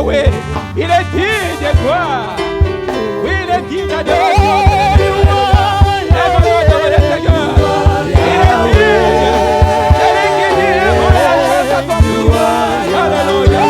Yahweh. Il est digne de gloire. Oui, il est digne d'adoration. Lève-le, adore le Seigneur. Il est digne. Celui qui dit le monde la chasse à ton tour. Alléluia.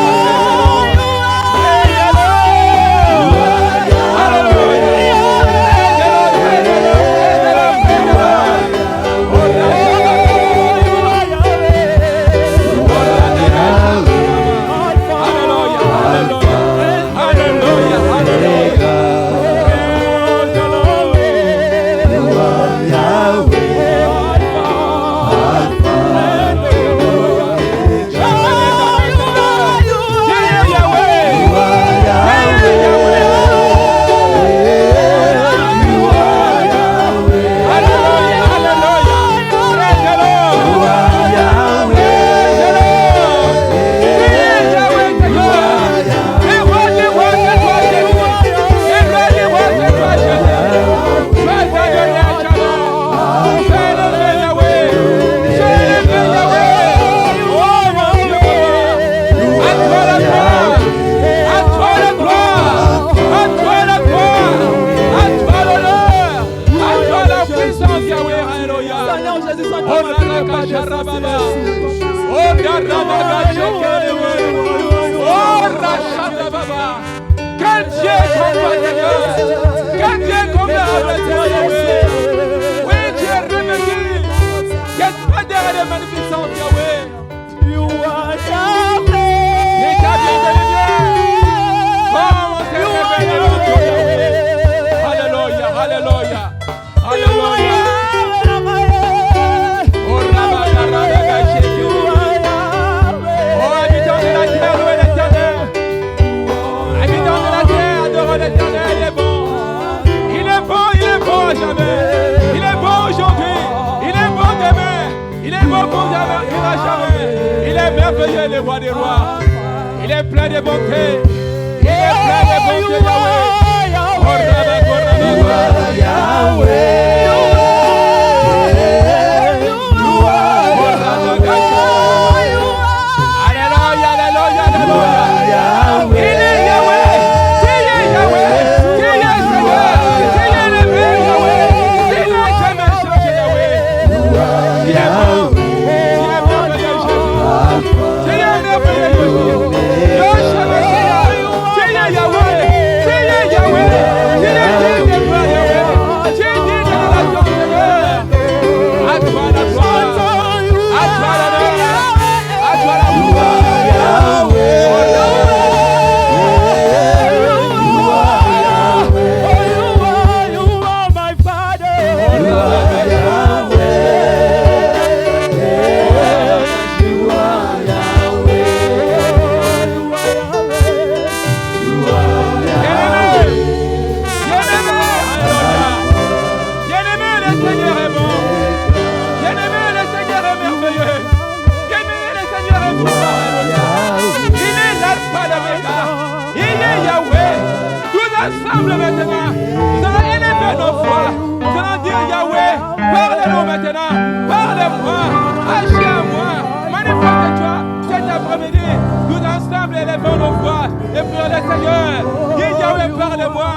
Le roi des rois, il est plein de bonté, il est plein de bonté, Yahweh. Alléluia, alléluia, alléluia. Il est Yahweh, c'est Yahweh, c'est Seigneur, c'est le même Yahweh, il n'a jamais changé Yahweh. Ensemble maintenant, nous allons élever nos voix. Nous allons dire Yahweh, parle-nous maintenant, parle-moi, agis à moi, manifeste-toi cet après-midi. Nous ensemble élevons nos voix et prions le Seigneur. Dis Yahweh, parle-moi,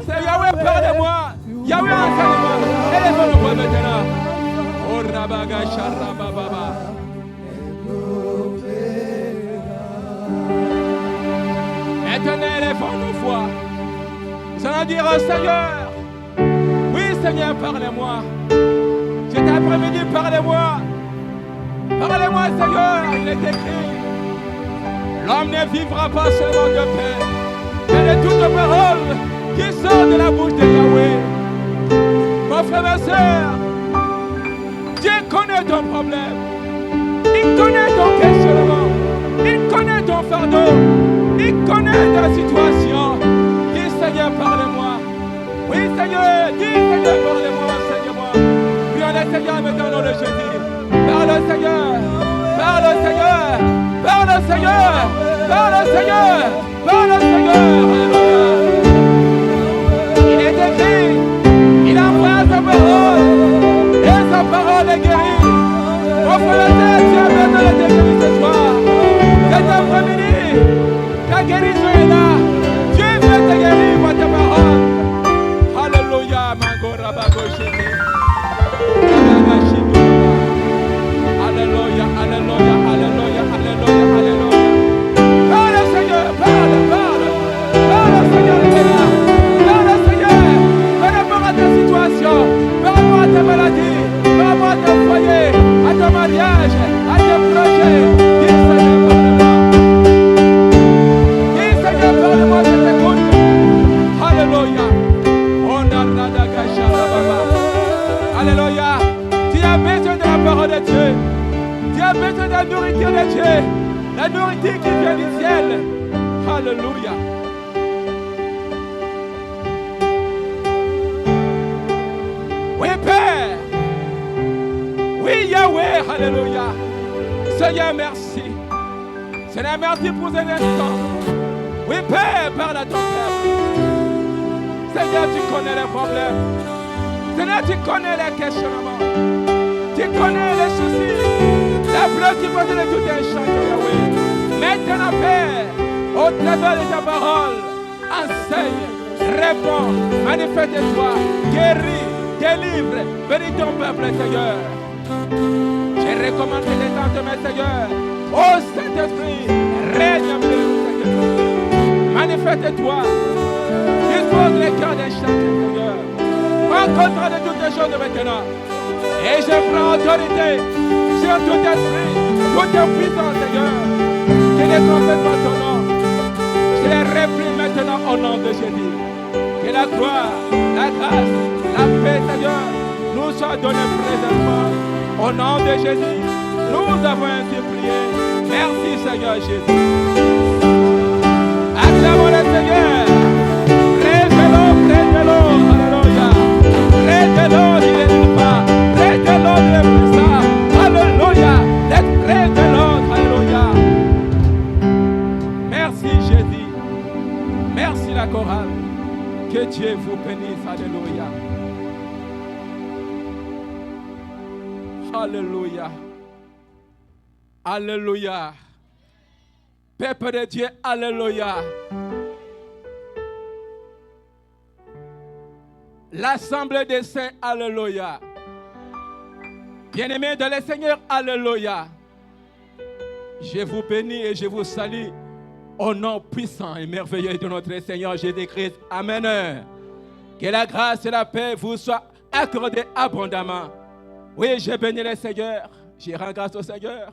Yahweh, parle-moi, Yahweh, enseigne-moi. Élevons nos voix maintenant. Oh Rabaga Sharababa. Maintenant, élevons nos voix. Nous allons dire au Seigneur, oui Seigneur, parlez-moi. Cet après-midi, parlez-moi. Parlez-moi Seigneur, il est écrit. L'homme ne vivra pas seulement de paix, mais de toute parole qui sort de la bouche de Yahweh. Mon frère, ma soeur, Dieu connaît ton problème. Il connaît ton questionnement. Il connaît ton fardeau. Il connaît ta situation. Seigneur, parle-moi. Oui, Seigneur, dis Seigneur, parle-moi, enseigne-moi. Prions le Seigneur maintenant dans le Jésus. Parle Seigneur, parle Seigneur, parle Seigneur, parle Seigneur, parle Seigneur. Il est écrit, il envoie sa parole et sa parole est guérie. Mon frère, tu as besoin de te guérir ce soir. Cet après-midi, ta guérison est là. Dieu veut te guérir par ta parole. Alléluia, Mangora Bagoshene. Alléluia, alléluia, alléluia, alléluia, alléluia. Parle Seigneur, parle, parle. Parle Seigneur, il est là. Parle Seigneur, par rapport à ta situation, par rapport à ta maladie, par rapport à ton foyer, à ton mariage, à tes projets. Dis Seigneur, parle-moi. Dis Seigneur, parle-moi, je t'écoute. Alléluia. Alléluia. Tu as besoin de la parole de Dieu. Tu as besoin de la nourriture de Dieu. La nourriture qui vient du ciel. Alléluia. Oui, Père. Oui, Yahweh. Alléluia. Seigneur, merci. Seigneur, merci pour cet instant. Oui, Père, parle à ton peuple. Seigneur, tu connais les problèmes. Seigneur, tu connais les questionnements. Tu connais les soucis. La préoccupation de tout un chacun, Yahweh. Maintenant, Père, au travers de ta parole, enseigne, réponds, manifeste-toi, guéris, délivre, bénis ton peuple, Seigneur. Je recommande tes temps, mes Seigneur. Ô Saint-Esprit, règne en nous, Seigneur. Manifeste-toi. Dispose les cœurs de chacun, Seigneur. Prends contrôle de toutes les choses maintenant. Et je prends autorité sur tout esprit, toute puissance, Seigneur. Je les confesse par ton nom. Je les réprime maintenant au nom de Jésus. Que la gloire, la grâce, la paix, Seigneur, nous soit donnée présentement. Au nom de Jésus, nous avons ainsi prié. Merci, Seigneur Jésus. Acclamons le Seigneur. Près de l'eau, alléluia. Près de l'eau, il est nulle part. Près de l'eau, il est puissant. Alléluia. D'être près de l'autre, alléluia. Merci Jésus. Merci la chorale. Que Dieu vous bénisse, alléluia. Alléluia. Alléluia. Peuple de Dieu, alléluia. L'assemblée des saints, alléluia. Bien-aimés de le Seigneur, alléluia. Je vous bénis et je vous salue au nom puissant et merveilleux de notre Seigneur Jésus-Christ. Amen. Que la grâce et la paix vous soient accordées abondamment. Oui, je bénis le Seigneur. Je rends grâce au Seigneur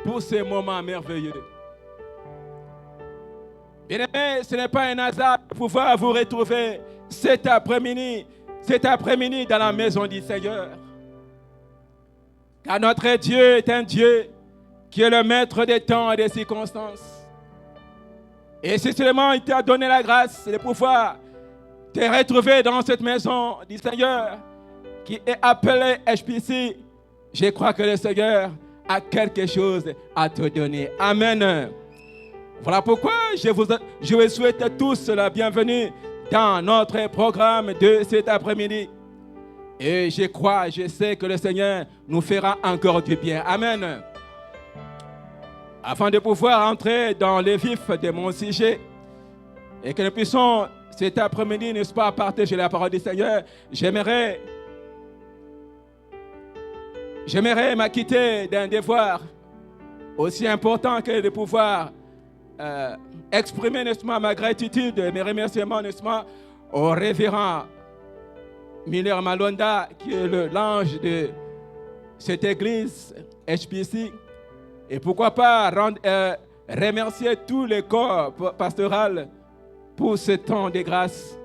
pour ces moments merveilleux. Bien-aimés, ce n'est pas un hasard de pouvoir vous retrouver cet après-midi dans la maison du Seigneur. Car notre Dieu est un Dieu qui est le maître des temps et des circonstances. Et si seulement il t'a donné la grâce de pouvoir te retrouver dans cette maison du Seigneur qui est appelée HPC, je crois que le Seigneur a quelque chose à te donner. Amen. Voilà pourquoi je vous souhaite tous la bienvenue dans notre programme de cet après-midi. Et je sais que le Seigneur nous fera encore du bien. Amen. Afin de pouvoir entrer dans le vif de mon sujet et que nous puissions cet après-midi, n'est-ce pas, partager la parole du Seigneur, j'aimerais m'acquitter d'un devoir aussi important que de pouvoir exprimer, n'est-ce pas, ma gratitude et mes remerciements, n'est-ce pas, au révérend Miller Malonda, qui est l'ange de cette église HPC. Et pourquoi pas remercier tous les corps pastoraux pour ce temps de grâce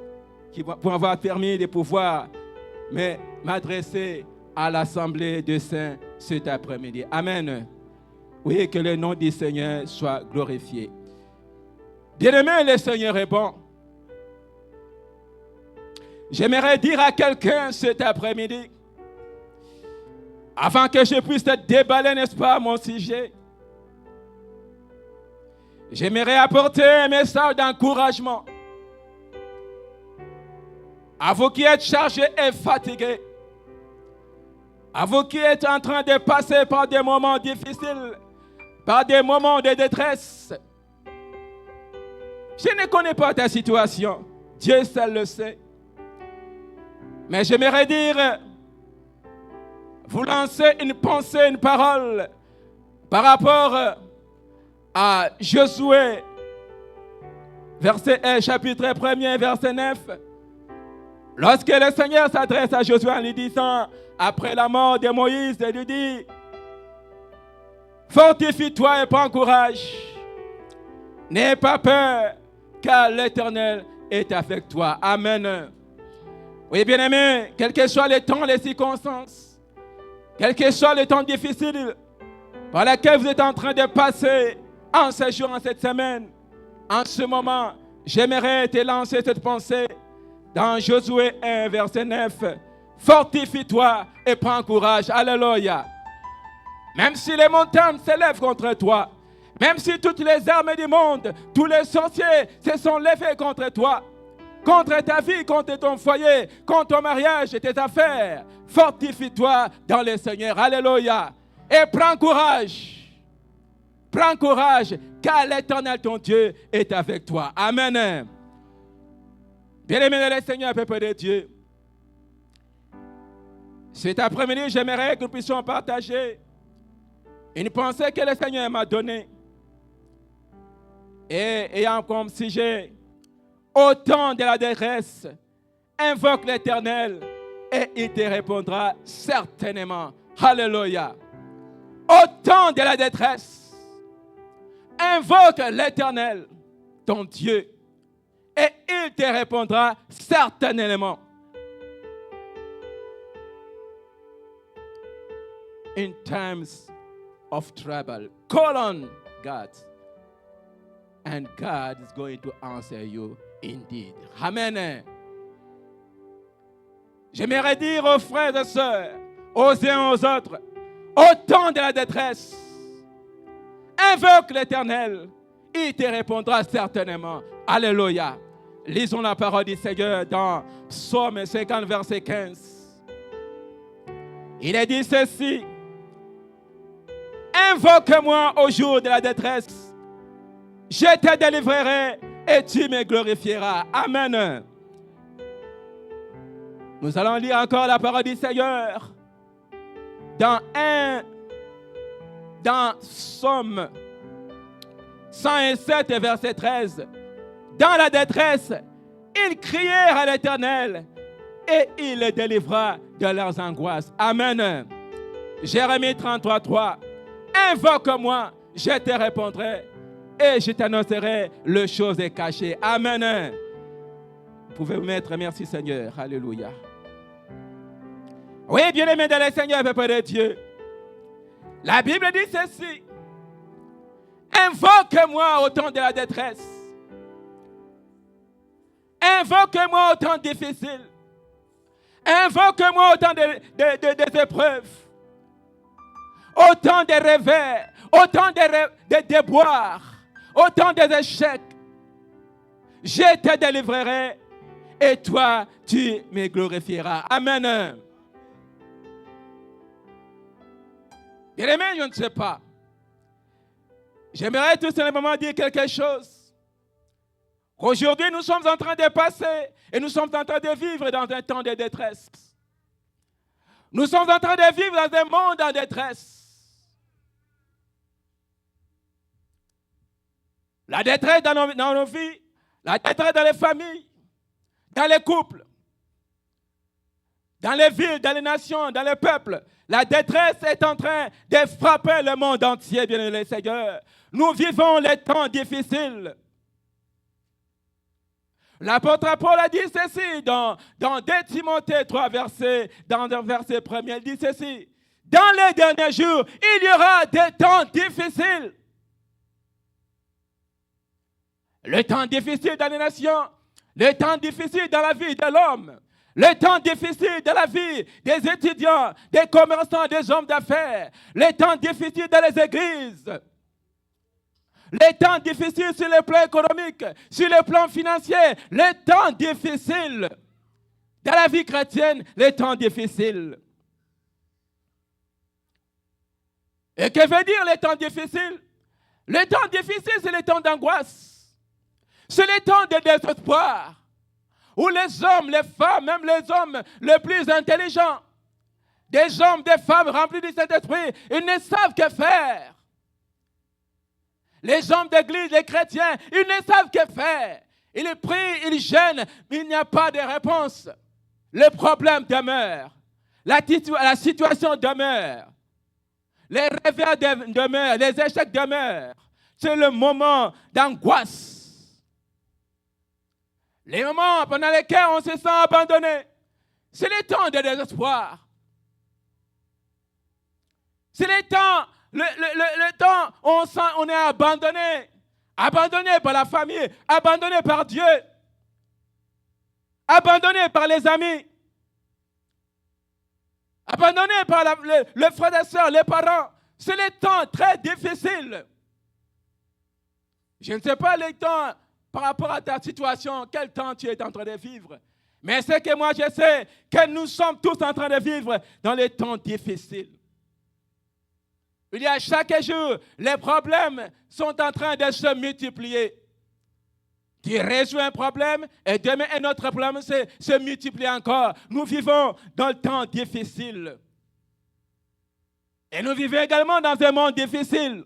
pour avoir permis de pouvoir m'adresser à l'assemblée de saints cet après-midi. Amen. Oui, que le nom du Seigneur soit glorifié. Bien-aimé, le Seigneur est bon. J'aimerais dire à quelqu'un cet après-midi, avant que je puisse te déballer, n'est-ce pas, mon sujet, j'aimerais apporter un message d'encouragement à vous qui êtes chargés et fatigués, à vous qui êtes en train de passer par des moments difficiles, par des moments de détresse. Je ne connais pas ta situation. Dieu seul le sait. Mais j'aimerais dire, vous lancer une pensée, une parole par rapport à Josué, chapitre 1er, verset 9. Lorsque le Seigneur s'adresse à Josué en lui disant, après la mort de Moïse, il lui dit, fortifie-toi et prends courage. N'aie pas peur, car l'Éternel est avec toi. Amen. Oui, bien-aimés, quels que soient les temps, les circonstances, quel que soit le temps difficile par lequel vous êtes en train de passer en ce jour, en cette semaine, en ce moment, j'aimerais te lancer cette pensée dans Josué 1, verset 9. Fortifie-toi et prends courage. Alléluia. Même si les montagnes s'élèvent contre toi, même si toutes les armées du monde, tous les sorciers se sont levés contre toi, contre ta vie, contre ton foyer, contre ton mariage et tes affaires, fortifie-toi dans le Seigneur. Alléluia. Et prends courage. Prends courage, car l'Éternel, ton Dieu, est avec toi. Amen. Bien-aimés dans le Seigneur, peuple de Dieu, cet après-midi, j'aimerais que nous puissions partager une pensée que le Seigneur m'a donnée. Et ayant comme sujet, au temps de la détresse, invoque l'Éternel et il te répondra certainement. Alléluia. Au temps de la détresse, invoque l'Éternel, ton Dieu, et il te répondra certainement. In times of trouble, call on God, and God is going to answer you indeed. Amen. J'aimerais dire aux frères et sœurs, aux uns aux autres, au temps de la détresse, invoque l'Éternel, il te répondra certainement. Alléluia. Lisons la parole du Seigneur dans Psaume 50, verset 15. Il est dit ceci: invoque-moi au jour de la détresse, je te délivrerai et tu me glorifieras. Amen. Nous allons lire encore la parole du Seigneur dans Psaume 107, verset 13. Dans la détresse, ils crièrent à l'Éternel et il les délivra de leurs angoisses. Amen. Jérémie 33, 3. Invoque-moi, je te répondrai et je t'annoncerai les choses cachées. Amen. Vous pouvez vous mettre. Merci Seigneur. Alléluia. Oui, bien-aimés dans le Seigneur, peuple de Dieu. La Bible dit ceci: invoque-moi au temps de la détresse. Invoque-moi au temps difficile. Invoque-moi au temps des épreuves. Au temps des revers. Au temps des déboires. Au temps des échecs. Je te délivrerai et toi, tu me glorifieras. Amen. Bien-aimé, je ne sais pas. J'aimerais tout simplement dire quelque chose. Aujourd'hui, nous sommes en train de passer et nous sommes en train de vivre dans un temps de détresse. Nous sommes en train de vivre dans un monde en détresse. La détresse dans nos vies, la détresse dans les familles, dans les couples, dans les villes, dans les nations, dans les peuples. La détresse est en train de frapper le monde entier, bien-aimés Seigneur. Nous vivons les temps difficiles. L'apôtre Paul a dit ceci dans 2 Timothée 3, dans le verset 1, il dit ceci: dans les derniers jours, il y aura des temps difficiles. Le temps difficile dans les nations, le temps difficile dans la vie de l'homme, le temps difficile dans la vie des étudiants, des commerçants, des hommes d'affaires, le temps difficile dans les églises. Les temps difficiles sur le plan économique, sur le plan financier, les temps difficiles. Dans la vie chrétienne, les temps difficiles. Et que veut dire les temps difficiles? Les temps difficiles, c'est les temps d'angoisse. C'est les temps de désespoir où les hommes, les femmes, même les hommes les plus intelligents, des hommes, des femmes remplis du Saint-Esprit, ils ne savent que faire. Les hommes d'église, les chrétiens, ils ne savent que faire. Ils prient, ils gênent, mais il n'y a pas de réponse. Le problème demeure. La situation demeure. Les revers demeurent, les échecs demeurent. C'est le moment d'angoisse. Les moments pendant lesquels on se sent abandonné. C'est les temps de désespoir. C'est les temps, le temps où on est abandonné. Abandonné par la famille, abandonné par Dieu, abandonné par les amis, abandonné par les frères et sœurs, les parents. C'est les temps très difficiles. Je ne sais pas les temps par rapport à ta situation, quel temps tu es en train de vivre. Mais c'est que moi je sais que nous sommes tous en train de vivre dans les temps difficiles. Il y a chaque jour, les problèmes sont en train de se multiplier. Tu résous un problème et demain un autre problème se multiplie encore. Nous vivons dans le temps difficile. Et nous vivons également dans un monde difficile.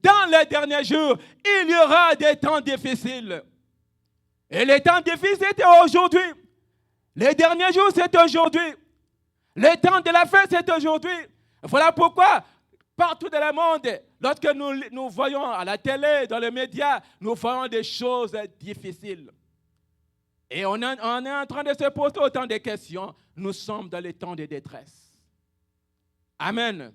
Dans les derniers jours, il y aura des temps difficiles. Et les temps difficiles, c'est aujourd'hui. Les derniers jours, c'est aujourd'hui. Les temps de la fin, c'est aujourd'hui. Voilà pourquoi, partout dans le monde, lorsque nous voyons à la télé, dans les médias, nous voyons des choses difficiles. Et on est en train de se poser autant de questions. Nous sommes dans les temps de détresse. Amen.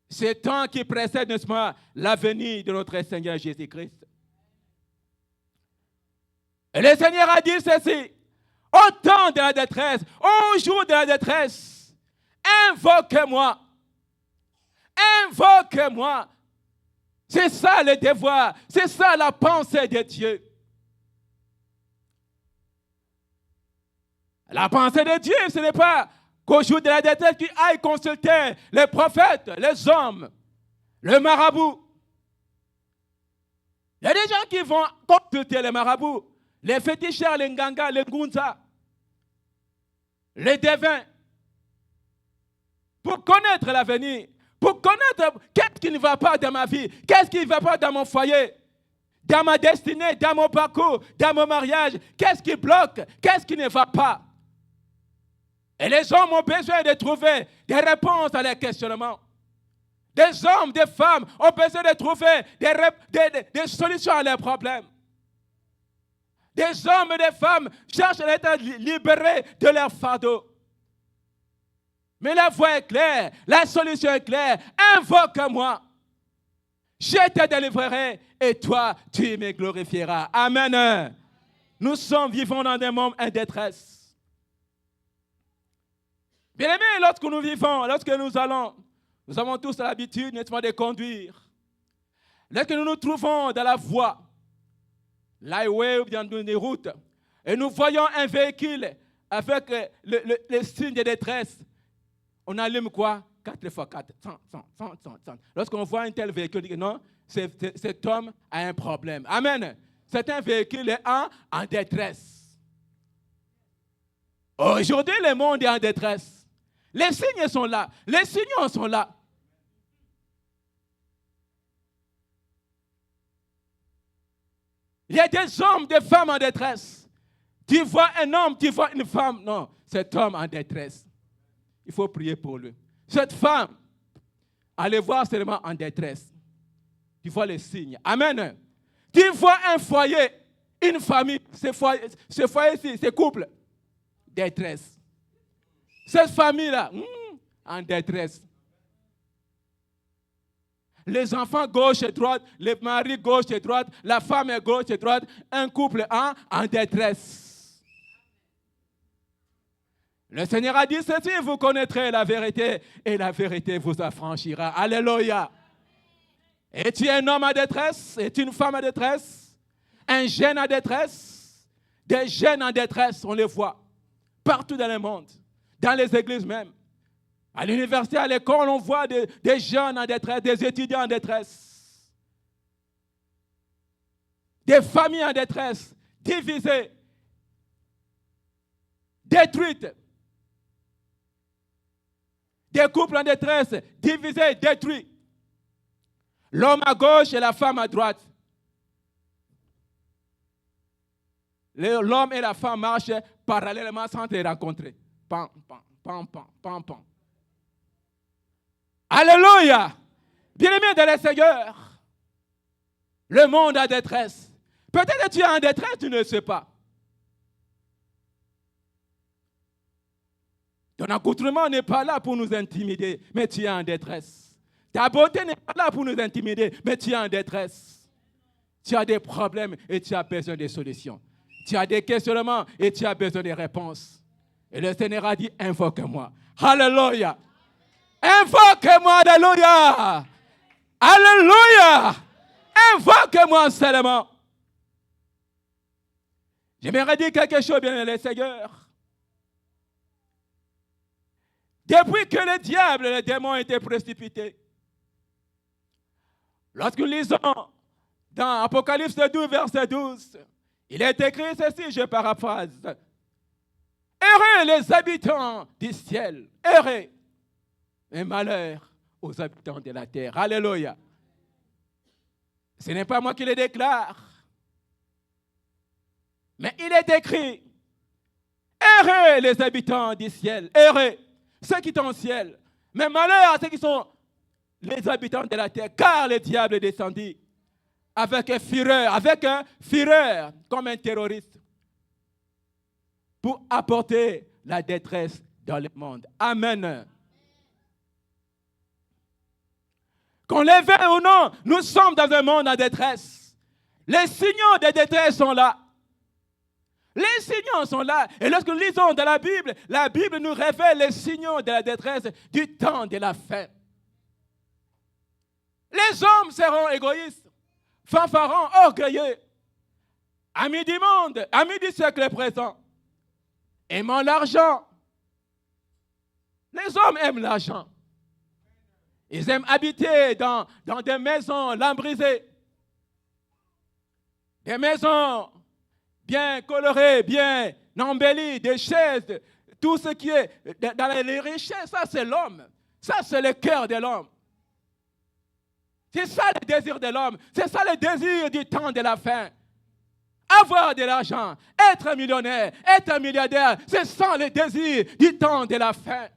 Ce temps qui précède, n'est-ce pas, la venue de notre Seigneur Jésus-Christ. Et le Seigneur a dit ceci: au temps de la détresse, au jour de la détresse, invoque-moi. Invoque-moi. C'est ça le devoir, c'est ça la pensée de Dieu. La pensée de Dieu, ce n'est pas qu'au jour de la détresse, tu ailles consulter les prophètes, les hommes, le marabout. Il y a des gens qui vont consulter les marabouts, les féticheurs, les nganga, les ngunza, les devins, pour connaître l'avenir, pour connaître qu'est-ce qui ne va pas dans ma vie, qu'est-ce qui ne va pas dans mon foyer, dans ma destinée, dans mon parcours, dans mon mariage, qu'est-ce qui bloque, qu'est-ce qui ne va pas. Et les hommes ont besoin de trouver des réponses à leurs questionnements. Des hommes, des femmes ont besoin de trouver des solutions à leurs problèmes. Des hommes et des femmes cherchent à être libérés de leur fardeau. Mais la voie est claire, la solution est claire. Invoque-moi. Je te délivrerai et toi, tu me glorifieras. Amen. Nous vivons dans des moments en détresse. Bien aimés, lorsque nous vivons, lorsque nous avons tous l'habitude, n'est-ce pas, de conduire. Lorsque nous nous trouvons dans la voie, l'highway ou bien dans des routes, et nous voyons un véhicule avec le signe de détresse, on allume quoi? 4x4, 100. Lorsqu'on voit un tel véhicule, on dit que non, cet homme a un problème. Amen. C'est un véhicule en détresse. Aujourd'hui, le monde est en détresse. Les signes sont là. Les signaux sont là. Il y a des hommes, des femmes en détresse. Tu vois un homme, tu vois une femme. Non, cet homme en détresse. Il faut prier pour lui. Cette femme, allez voir seulement en détresse. Tu vois les signes. Amen. Tu vois un foyer, une famille, ce foyer-ci, ce couple, détresse. Cette famille-là, en détresse. Les enfants gauche et droite, les maris gauche et droite, la femme est gauche et droite, un couple en détresse. Le Seigneur a dit ceci: vous connaîtrez la vérité et la vérité vous affranchira. Alléluia. Es-tu un homme en détresse? Es-tu une femme en détresse? Un jeune en détresse? Des jeunes en détresse, on les voit partout dans le monde. Dans les églises même. À l'université, à l'école, on voit des jeunes en détresse, des étudiants en détresse. des familles en détresse, divisées, détruites. Des couples en détresse, divisés, détruits. L'homme à gauche et la femme à droite. L'homme et la femme marchent parallèlement sans les rencontrer. Pam, pam, pam, pam, pam, pam. Alléluia! Bien-aimés dans le Seigneur, le monde en détresse. Peut-être que tu es en détresse, tu ne le sais pas. Ton accoutrement n'est pas là pour nous intimider, mais tu es en détresse. Ta beauté n'est pas là pour nous intimider, mais tu es en détresse. Tu as des problèmes et tu as besoin de solutions. Tu as des questionnements et tu as besoin de réponses. Et le Seigneur a dit, invoque-moi. Alléluia. Invoque-moi, alléluia. Alléluia. Invoque-moi seulement. J'aimerais dire quelque chose, bien le Seigneur. Depuis que le diable et les démons étaient précipités, lorsque nous lisons dans Apocalypse 12, verset 12, il est écrit ceci, je paraphrase. Heureux les habitants du ciel, heureux, et malheur aux habitants de la terre. Alléluia. Ce n'est pas moi qui le déclare, mais il est écrit, heureux les habitants du ciel, heureux ceux qui sont au ciel, mais malheur à ceux qui sont les habitants de la terre, car le diable est descendu avec un fureur, comme un terroriste, pour apporter la détresse dans le monde. Amen. Qu'on le veuille ou non, nous sommes dans un monde en détresse. Les signaux de détresse sont là. Les signaux sont là. Et lorsque nous lisons dans la Bible nous révèle les signaux de la détresse du temps de la fin. Les hommes seront égoïstes, fanfarons, orgueilleux, amis du monde, amis du siècle présent, aimant l'argent. Les hommes aiment l'argent. Ils aiment habiter dans des maisons lambrisées, des maisons bien colorées, bien embellies, des chaises, tout ce qui est dans les richesses, ça c'est l'homme. Ça c'est le cœur de l'homme. C'est ça le désir de l'homme. C'est ça le désir du temps de la fin. Avoir de l'argent, être millionnaire, être milliardaire, c'est ça le désir du temps de la fin.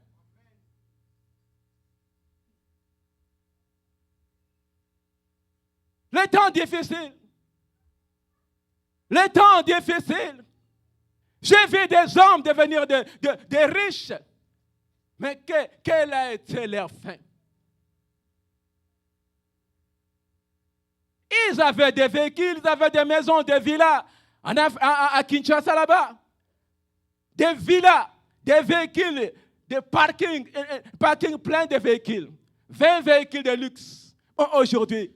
Le temps difficile. Le temps difficile. J'ai vu des hommes devenir des riches. Mais quelle a été leur fin? Ils avaient des véhicules, ils avaient des maisons, des villas à Kinshasa là-bas. Des villas, des véhicules, des parking plein de véhicules. 20 véhicules de luxe. Aujourd'hui,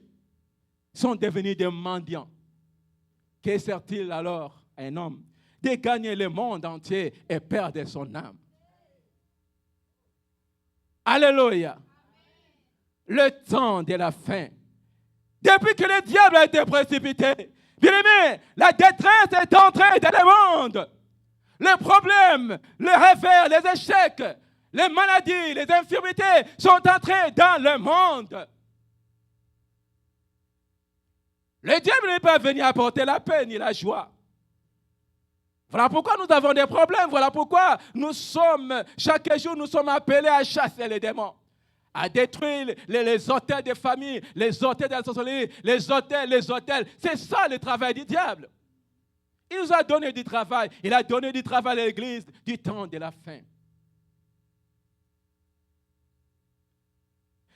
sont devenus des mendiants. Que sert-il alors à un homme de gagner le monde entier et perdre son âme? Alléluia. Le temps de la fin. Depuis que le diable a été précipité, bien aimé, la détresse est entrée dans le monde. Les problèmes, les revers, les échecs, les maladies, les infirmités sont entrés dans le monde. Le diable n'est pas venu apporter la paix ni la joie. Voilà pourquoi nous avons des problèmes. Voilà pourquoi chaque jour, nous sommes appelés à chasser les démons, à détruire les hôtels des familles, les hôtels de la sorcellerie, les hôtels. C'est ça le travail du diable. Il nous a donné du travail. Il a donné du travail à l'Église du temps de la fin.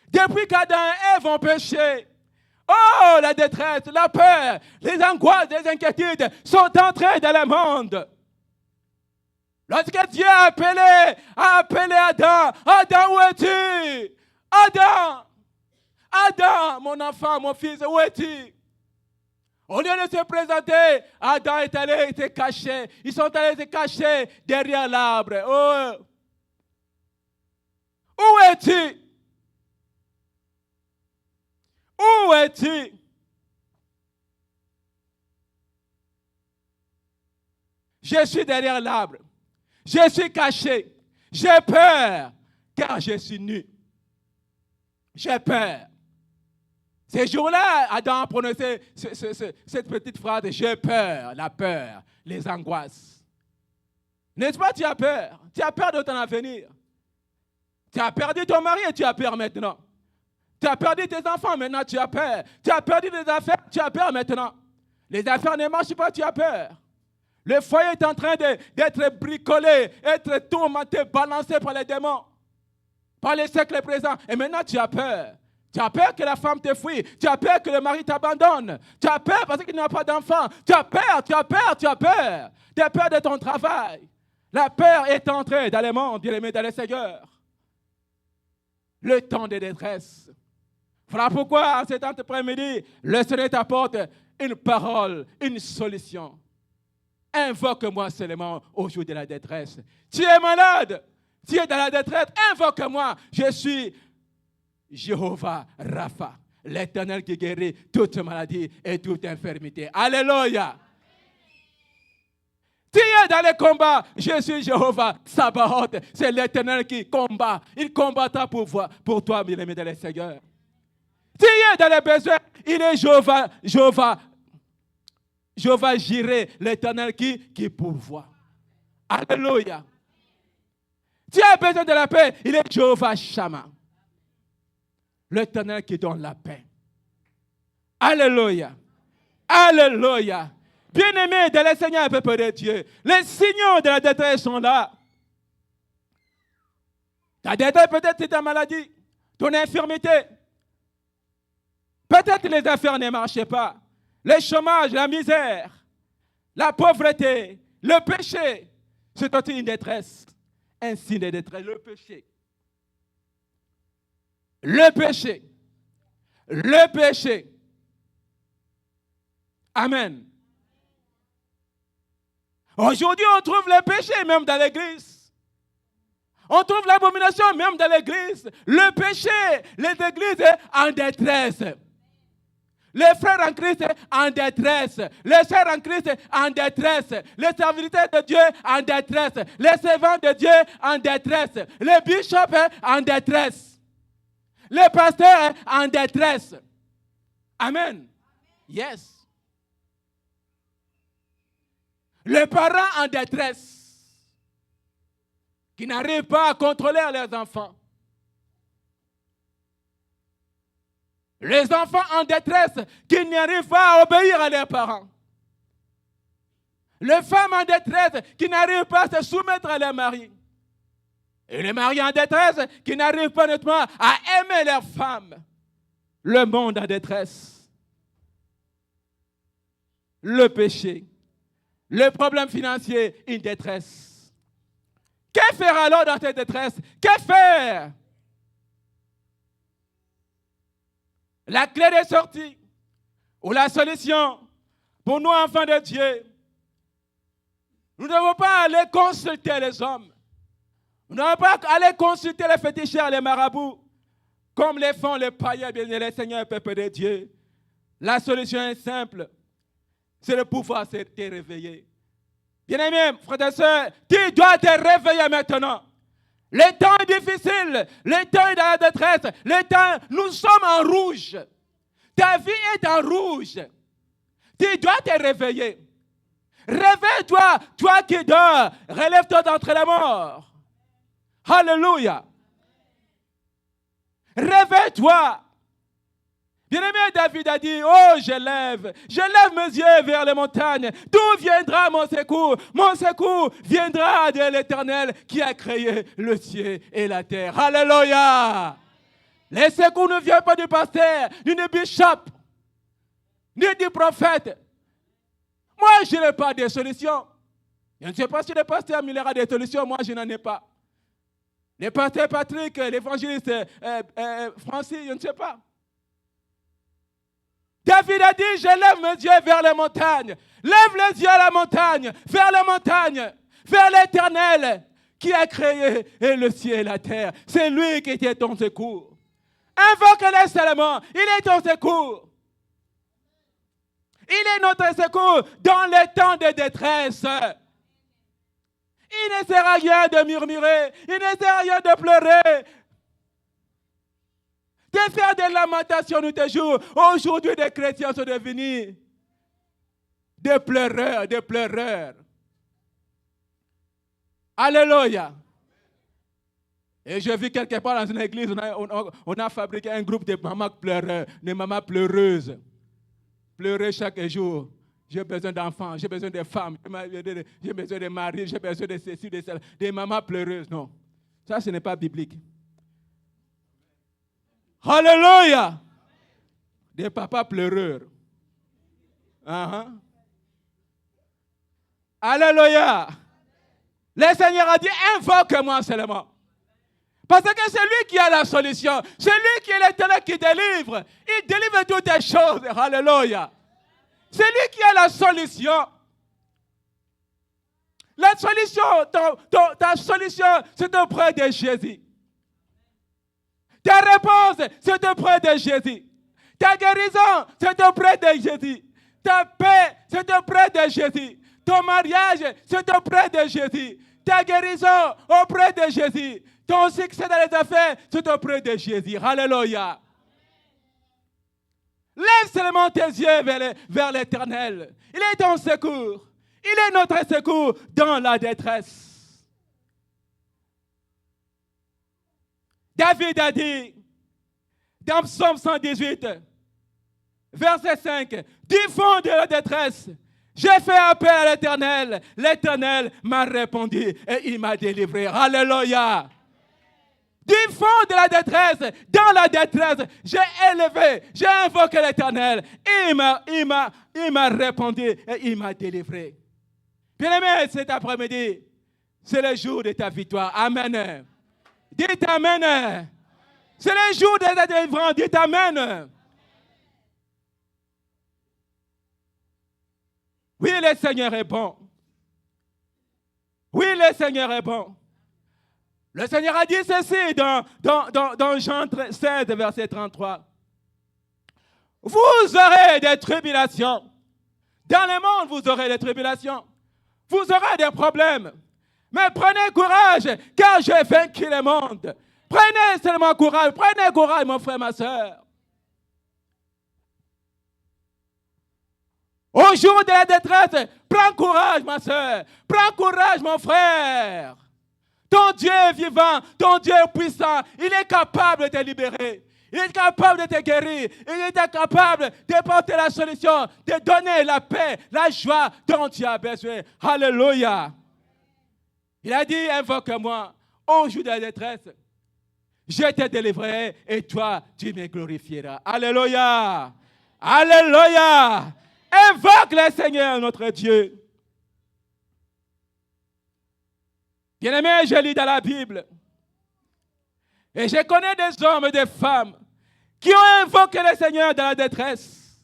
Depuis qu'Adam et Ève ont péché, oh, la détresse, la peur, les angoisses, les inquiétudes sont entrées dans le monde. Lorsque Dieu a appelé Adam, Adam, où es-tu? Adam, mon enfant, mon fils, où es-tu? Au lieu de se présenter, Adam est allé se cacher. Ils sont allés se cacher derrière l'arbre. Oh. Où es-tu? Où es-tu? Je suis derrière l'arbre. Je suis caché. J'ai peur, car je suis nu. J'ai peur. Ces jours-là, Adam a prononcé cette petite phrase, j'ai peur, la peur, les angoisses. N'est-ce pas, tu as peur? Tu as peur de ton avenir. Tu as perdu ton mari et tu as peur maintenant. Tu as perdu tes enfants, maintenant tu as peur. Tu as perdu tes affaires, tu as peur maintenant. Les affaires ne marchent pas, tu as peur. Le foyer est en train d'être bricolé, être tourmenté, balancé par les démons, par les siècles présents. Et maintenant tu as peur. Tu as peur que la femme te fuit. Tu as peur que le mari t'abandonne. Tu as peur parce qu'il n'y a pas d'enfant. Tu as peur, tu as peur, tu as peur. Tu as peur de ton travail. La peur est entrée dans le monde, bien-aimés dans le Seigneur. Le temps de détresse. Voilà pourquoi, en cet après-midi, le Seigneur t'apporte une parole, une solution. Invoque-moi seulement au jour de la détresse. Tu es malade, tu es dans la détresse, invoque-moi. Je suis Jéhovah Rapha, l'Éternel qui guérit toute maladie et toute infirmité. Alléluia. Tu es dans le combat, je suis Jéhovah Sabaoth, c'est l'Éternel qui combat. Il combattra pour toi, bien-aimé dans le Seigneur. Tu es dans les besoins, il est Jéhovah Jireh, l'Éternel qui pourvoit. Alléluia. Tu as besoin de la paix, il est Jéhovah Shammah, l'Éternel qui donne la paix. Alléluia. Alléluia. Bien-aimés dans le Seigneur, peuple de Dieu, les signaux de la détresse sont là. Ta détresse, peut-être c'est ta maladie, ton infirmité. Peut-être les affaires ne marchaient pas. Le chômage, la misère, la pauvreté, le péché, c'est aussi une détresse. Un signe de détresse, le péché. Le péché. Le péché. Amen. Aujourd'hui, on trouve le péché même dans l'église. On trouve l'abomination même dans l'église. Le péché, l'église est en détresse. Les frères en Christ en détresse. Les sœurs en Christ en détresse. Les serviteurs de Dieu en détresse. Les servants de Dieu en détresse. Les bishops en détresse. Les pasteurs en détresse. Amen. Yes. Les parents en détresse, qui n'arrivent pas à contrôler leurs enfants. Les enfants en détresse, qui n'arrivent pas à obéir à leurs parents. Les femmes en détresse, qui n'arrivent pas à se soumettre à leur mari. Et les maris en détresse, qui n'arrivent pas honnêtement à aimer leurs femmes. Le monde en détresse. Le péché. Le problème financier, une détresse. Que faire alors dans cette détresse? Que faire? La clé de sortie ou la solution pour nous, enfants de Dieu, nous ne devons pas aller consulter les hommes. Nous ne devons pas aller consulter les féticheurs, les marabouts, comme les font les païens, bien les seigneurs, peuple de Dieu. La solution est simple. C'est le pouvoir de te réveiller. Bien-aimé, frères et sœurs, tu dois te réveiller maintenant. Le temps est difficile, le temps est dans la détresse, le temps, nous sommes en rouge. Ta vie est en rouge. Tu dois te réveiller. Réveille-toi, toi qui dors, relève-toi d'entre les morts. Alléluia. Réveille-toi. Bien-aimé, David a dit, oh, je lève mes yeux vers les montagnes. D'où viendra mon secours? Mon secours viendra de l'Éternel qui a créé le ciel et la terre. Alléluia. Les secours ne viennent pas du pasteur, ni du bishop, ni du prophète. Moi, je n'ai pas de solution. Je ne sais pas si le pasteur Miller a des solutions, moi, je n'en ai pas. Le pasteur Patrick, l'évangéliste Francis, je ne sais pas. David a dit, je lève mes yeux vers les montagnes. Lève les yeux à la montagne, vers les montagnes, vers l'Éternel qui a créé le ciel et la terre. C'est lui qui était ton secours. Invoque-le seulement, il est ton secours. Il est notre secours dans les temps de détresse. Il ne sert à rien de murmurer. Il ne sert à rien de pleurer. De faire des lamentations nous tes jours. Aujourd'hui, des chrétiens sont devenus des pleureurs, des pleureurs. Alléluia. Et j'ai vu quelque part dans une église, on a fabriqué un groupe de mamans pleureuses, de mamans pleureuses. Pleurer chaque jour. J'ai besoin d'enfants, j'ai besoin de femmes, j'ai besoin de maris, j'ai besoin de ceci, de cela. Des mamans pleureuses, non. Ça, ce n'est pas biblique. Alléluia. Des papas pleureurs. Uh-huh. Alléluia. Le Seigneur a dit, invoque-moi seulement. Parce que c'est lui qui a la solution. C'est lui qui est l'Éternel qui délivre. Il délivre toutes les choses. Alléluia. C'est lui qui a la solution. La solution, ta solution, c'est auprès de Jésus. Ta réponse, c'est auprès de Jésus. Ta guérison, c'est auprès de Jésus. Ta paix, c'est auprès de Jésus. Ton mariage, c'est auprès de Jésus. Ta guérison, auprès de Jésus. Ton succès dans les affaires, c'est auprès de Jésus. Alléluia. Lève seulement tes yeux vers l'Éternel. Il est ton secours. Il est notre secours dans la détresse. David a dit, dans Psaume 118, verset 5, du fond de la détresse, j'ai fait appel à l'Éternel. L'Éternel m'a répondu et il m'a délivré. Alléluia. Du fond de la détresse, dans la détresse, j'ai élevé, j'ai invoqué l'Éternel. Il m'a répondu et il m'a délivré. Bien-aimé, cet après-midi, c'est le jour de ta victoire. Amen. Dites Amen. C'est le jour de ta délivrance. Dites Amen. Oui, le Seigneur est bon. Oui, le Seigneur est bon. Le Seigneur a dit ceci dans Jean 16, verset 33. Vous aurez des tribulations. Dans le monde, vous aurez des tribulations. Vous aurez des problèmes. Mais prenez courage, car j'ai vaincu le monde. Prenez seulement courage. Prenez courage, mon frère, ma soeur. Au jour de la détresse, prends courage, ma soeur. Prends courage, mon frère. Ton Dieu est vivant, ton Dieu est puissant. Il est capable de te libérer. Il est capable de te guérir. Il est capable de porter la solution, de donner la paix, la joie dont tu as besoin. Alléluia. Il a dit, invoque-moi au jour de la détresse. Je te délivrerai et toi, tu me glorifieras. Alléluia. Alléluia. Invoque le Seigneur, notre Dieu. Bien-aimé, je lis dans la Bible. Et je connais des hommes et des femmes qui ont invoqué le Seigneur dans la détresse,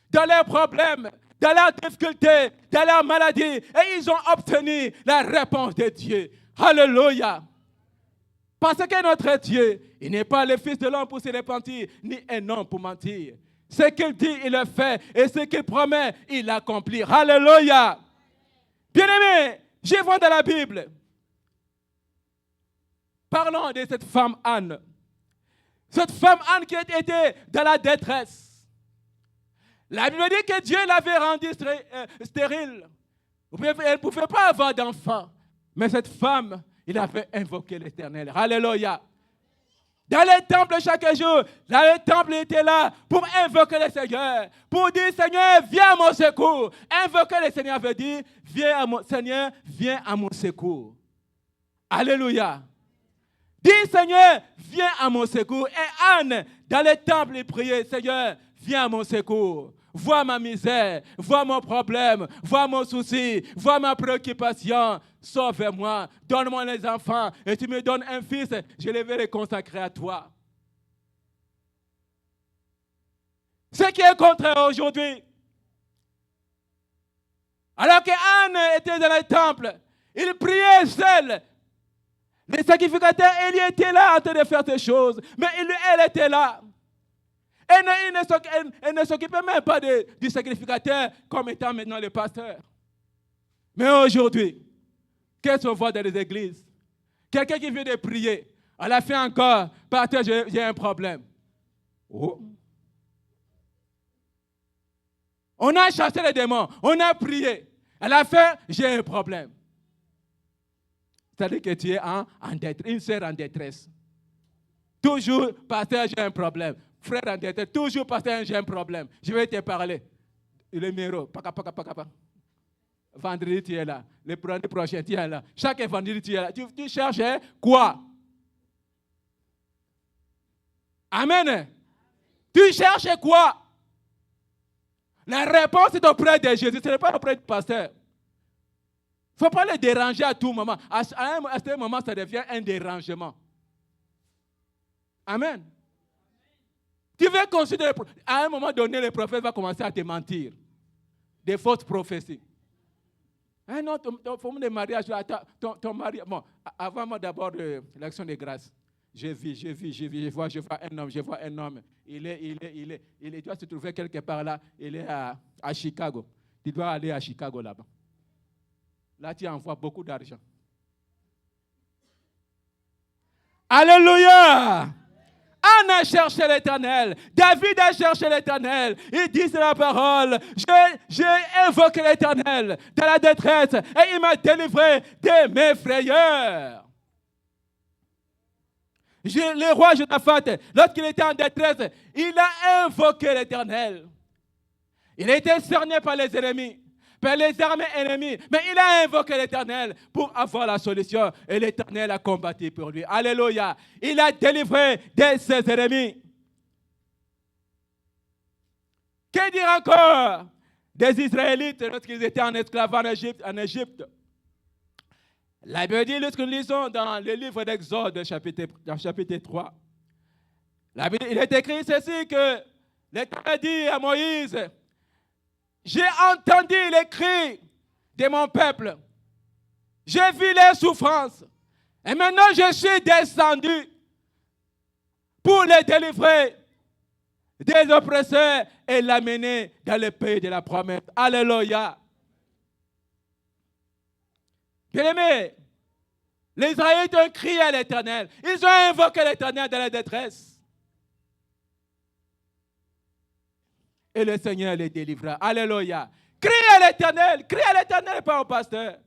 dans leurs problèmes, dans leurs difficultés, dans leurs maladies. Et ils ont obtenu la réponse de Dieu. Alléluia. Parce que notre Dieu, il n'est pas le Fils de l'homme pour se repentir, ni un homme pour mentir. Ce qu'il dit, il le fait. Et ce qu'il promet, il l'accomplit. Alléluia. Bien-aimé, je vois dans la Bible. Parlons de cette femme Anne. Cette femme Anne qui était dans la détresse. La Bible dit que Dieu l'avait rendue stérile. Elle ne pouvait pas avoir d'enfant. Mais cette femme, il avait invoqué l'Éternel. Alléluia. Dans le temple chaque jour, dans le temple il était là pour invoquer le Seigneur. Pour dire, Seigneur, viens à mon secours. Invoquer le Seigneur veut dire, Seigneur, viens à mon secours. Alléluia. Dis, Seigneur, viens à mon secours. Et Anne, dans le temple, il priait, Seigneur, viens à mon secours. Vois ma misère, vois mon problème, vois mon souci, vois ma préoccupation. Sauve-moi, donne-moi les enfants. Et tu me donnes un fils, je les vais les consacrer à toi. Ce qui est contraire aujourd'hui. Alors que Anne était dans le temple, il priait seul. Les sacrificateurs, il était là en train de faire ces choses. Mais elle était là. Elle ne s'occupait même pas du sacrificateur comme étant maintenant le pasteur. Mais aujourd'hui, Qu'est-ce qu'on voit dans les églises? Quelqu'un qui vient de prier. À la fin encore, pasteur, j'ai un problème. Oh. On a chassé les démons, on a prié. À la fin, j'ai un problème. C'est-à-dire que tu es une sœur en détresse. Toujours, pasteur, j'ai un problème. Frère en détresse, toujours, pasteur, j'ai un problème. Je vais te parler. Le numéro, paka. Vendredi, tu es là. Le prochain, tu es là. Chaque vendredi, tu es là. Tu cherches quoi? Amen. Tu cherches quoi? La réponse est auprès de Jésus. Ce n'est pas auprès du pasteur. Il ne faut pas le déranger à tout moment. À ce moment, ça devient un dérangement. Amen. Tu veux considérer, à un moment donné, le prophète va commencer à te mentir. Des fausses prophéties. Ah non, ton mariage, ton mari. Bon, avant moi d'abord l'action de grâce. Je vois un homme. Il doit se trouver quelque part là. Il est à Chicago. Tu dois aller à Chicago là-bas. Là, tu envoies beaucoup d'argent. Alléluia! On a cherché l'Éternel. David a cherché l'Éternel. Il dit sur la parole, j'ai invoqué l'Éternel dans la détresse et il m'a délivré de mes frayeurs. Le roi Josaphat, lorsqu'il était en détresse, il a invoqué l'Éternel. Il a été cerné par les ennemis, par les armées ennemies, mais il a invoqué l'Éternel pour avoir la solution et l'Éternel a combattu pour lui. Alléluia. Il a délivré de ses ennemis. Que dire encore des Israélites lorsqu'ils étaient en esclavage en Égypte? La Bible dit, lorsque nous lisons dans le livre d'Exode, chapitre 3, il est écrit ceci que l'Éternel dit à Moïse, j'ai entendu les cris de mon peuple, j'ai vu les souffrances, et maintenant je suis descendu pour les délivrer des oppresseurs et l'amener dans le pays de la promesse. Alléluia. Bien-aimés, les Israélites ont crié à l'Éternel. Ils ont invoqué l'Éternel dans la détresse. Et le Seigneur les délivra. Alléluia. Crie à l'Éternel et pas au pasteur.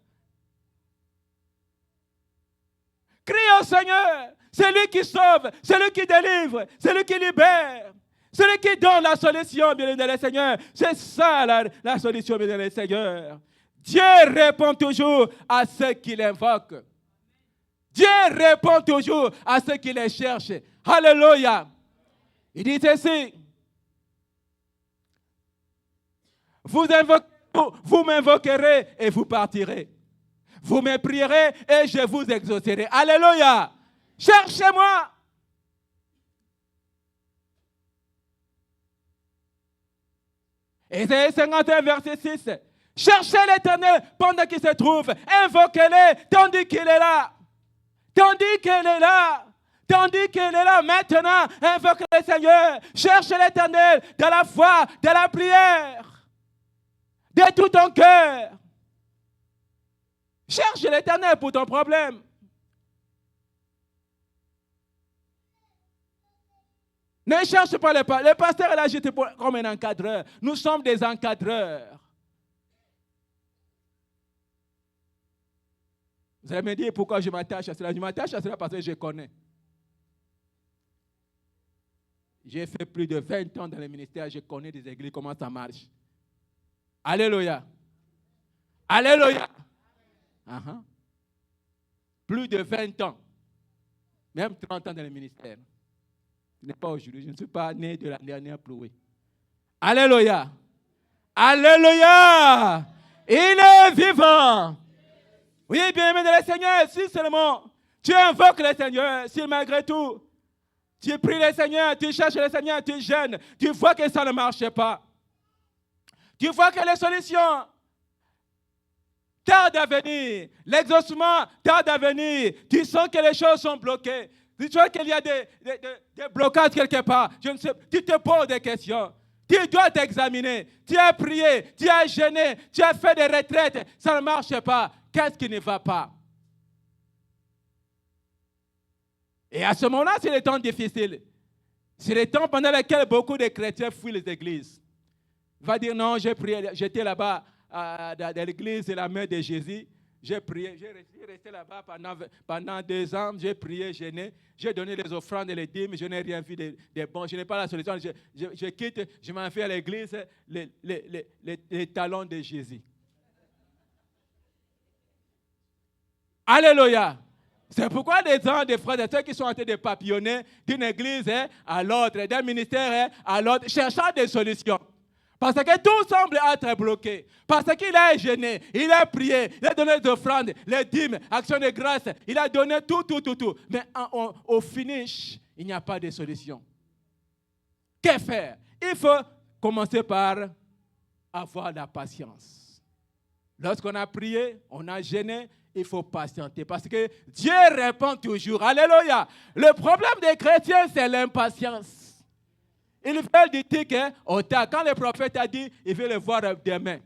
Crie au Seigneur. C'est lui qui sauve, c'est lui qui délivre, c'est lui qui libère. C'est lui qui donne la solution, bien-aimé Seigneur. C'est ça la solution, bien-aimé Seigneur. Dieu répond toujours à ceux qui l'invoquent. Dieu répond toujours à ceux qui les cherchent. Alléluia. Il dit ceci. Vous m'invoquerez et vous partirez. Vous me prierez et je vous exaucerai. Alléluia. Cherchez-moi. Ésaïe 51, verset 6. Cherchez l'Éternel pendant qu'il se trouve. Invoquez-le tandis qu'il est là. Tandis qu'il est là. Tandis qu'il est là. Maintenant, invoquez le Seigneur. Cherchez l'Éternel dans la foi, dans la prière. De tout ton cœur. Cherche l'Éternel pour ton problème. Ne cherche pas le pasteur. Le pasteur est là juste comme un encadreur. Nous sommes des encadreurs. Vous allez me dire pourquoi je m'attache à cela. Je m'attache à cela parce que je connais. J'ai fait plus de 20 ans dans le ministère. Je connais des églises, comment ça marche. Alléluia. Alléluia. Uh-huh. Plus de 20 ans. Même 30 ans dans le ministère. Ce n'est pas aujourd'hui. Je ne suis pas né de la dernière pluie. Alléluia. Alléluia. Il est vivant. Oui, bien-aimé de le Seigneur, si seulement tu invoques le Seigneur, si malgré tout, tu pries le Seigneur, tu cherches le Seigneur, tu jeûnes, tu vois que ça ne marche pas. Tu vois que les solutions tardent à venir, l'exaucement tarde à venir, tu sens que les choses sont bloquées, tu sens qu'il y a des blocages quelque part, je ne sais, tu te poses des questions. Tu dois t'examiner. Tu as prié, tu as jeûné, tu as fait des retraites, ça ne marche pas. Qu'est-ce qui ne va pas? Et à ce moment-là, c'est les temps difficiles. C'est les temps pendant lesquels beaucoup de chrétiens fuient les églises. Il va dire, non, j'ai prié, j'étais là-bas dans l'église de la main de Jésus. J'ai prié, j'ai resté là-bas pendant 2 ans. J'ai prié, jeûné, j'ai donné les offrandes et les dîmes. Je n'ai rien vu de bon. Je n'ai pas la solution. Je quitte, je m'en vais à l'église, les talons de Jésus. Alléluia. C'est pourquoi des gens, des frères et sœurs qui sont en train de papillonner d'une église à l'autre, d'un ministère à l'autre, cherchant des solutions. Parce que tout semble être bloqué. Parce qu'il a gêné, il a prié, il a donné des offrandes, les dîmes, actions de grâce. Il a donné tout. Mais au finish, il n'y a pas de solution. Que faire? Il faut commencer par avoir la patience. Lorsqu'on a prié, on a gêné, il faut patienter. Parce que Dieu répond toujours. Alléluia. Le problème des chrétiens, c'est l'impatience. Ils veulent du ticket au tas. Quand le prophète a dit, il veut le voir demain.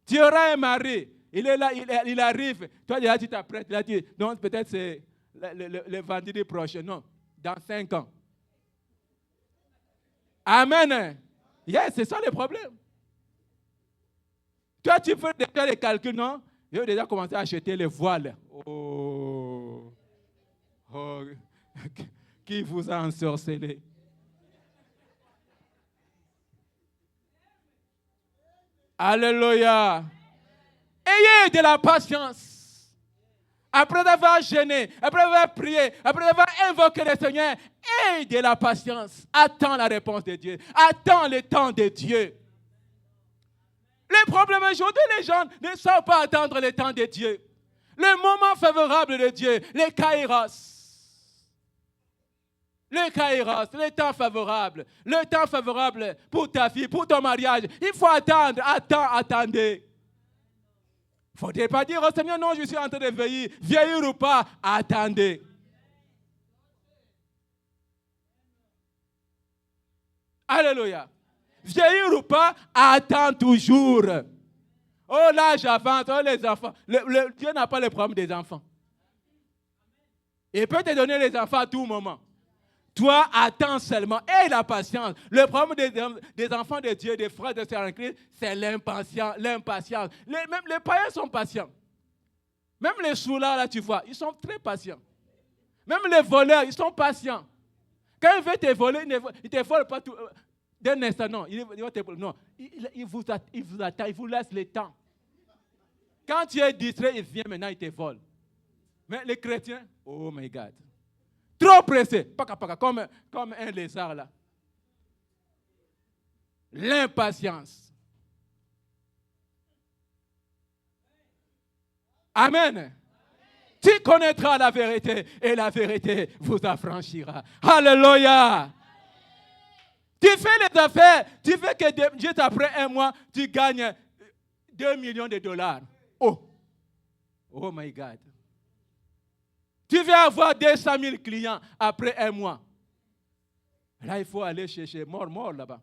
Tu auras un mari. Il est là, il arrive. Toi, déjà, tu t'apprêtes. Il a dit, non, peut-être c'est le vendredi prochain. Non, dans 5 ans. Amen. Yes, c'est ça le problème. Toi, tu fais déjà les calculs, non? Je vais déjà commencer à acheter les voiles. Oh. Qui vous a ensorcelé? Alléluia. Ayez de la patience. Après avoir gêné, après avoir prié, après avoir invoqué le Seigneur, ayez de la patience. Attends la réponse de Dieu. Attends le temps de Dieu. Le problème aujourd'hui, les gens ne savent pas attendre le temps de Dieu. Le moment favorable de Dieu, les kairos. Le kairos, le temps favorable pour ta fille, pour ton mariage. Il faut attendre, attendez. Il ne faudrait pas dire, oh Seigneur, non, je suis en train de vieillir ou pas, attendez. Alléluia. Vieillir ou pas, attends toujours. Oh là, j'avance, oh les enfants. Dieu n'a pas le problème des enfants. Il peut te donner les enfants à tout moment. Toi, attends seulement. Aie la patience. Le problème des enfants de Dieu, des frères de sœurs en Christ, c'est l'impatience. Même les païens sont patients. Même les soulards, là, tu vois, ils sont très patients. Même les voleurs, ils sont patients. Quand ils veulent te voler, ils ne te volent pas tout. D'un instant, non. Ils vous attendent, ils vous laissent le temps. Quand tu es distrait, ils viennent maintenant, ils te volent. Mais les chrétiens, oh my God. Trop pressé, comme un lézard là. L'impatience. Amen. Tu connaîtras la vérité et la vérité vous affranchira. Alléluia. Tu fais les affaires, tu fais que juste après 1 mois, tu gagnes 2 millions de dollars. Oh my God. Tu vas avoir 200 000 clients après 1 mois. Là, il faut aller chercher mort là-bas.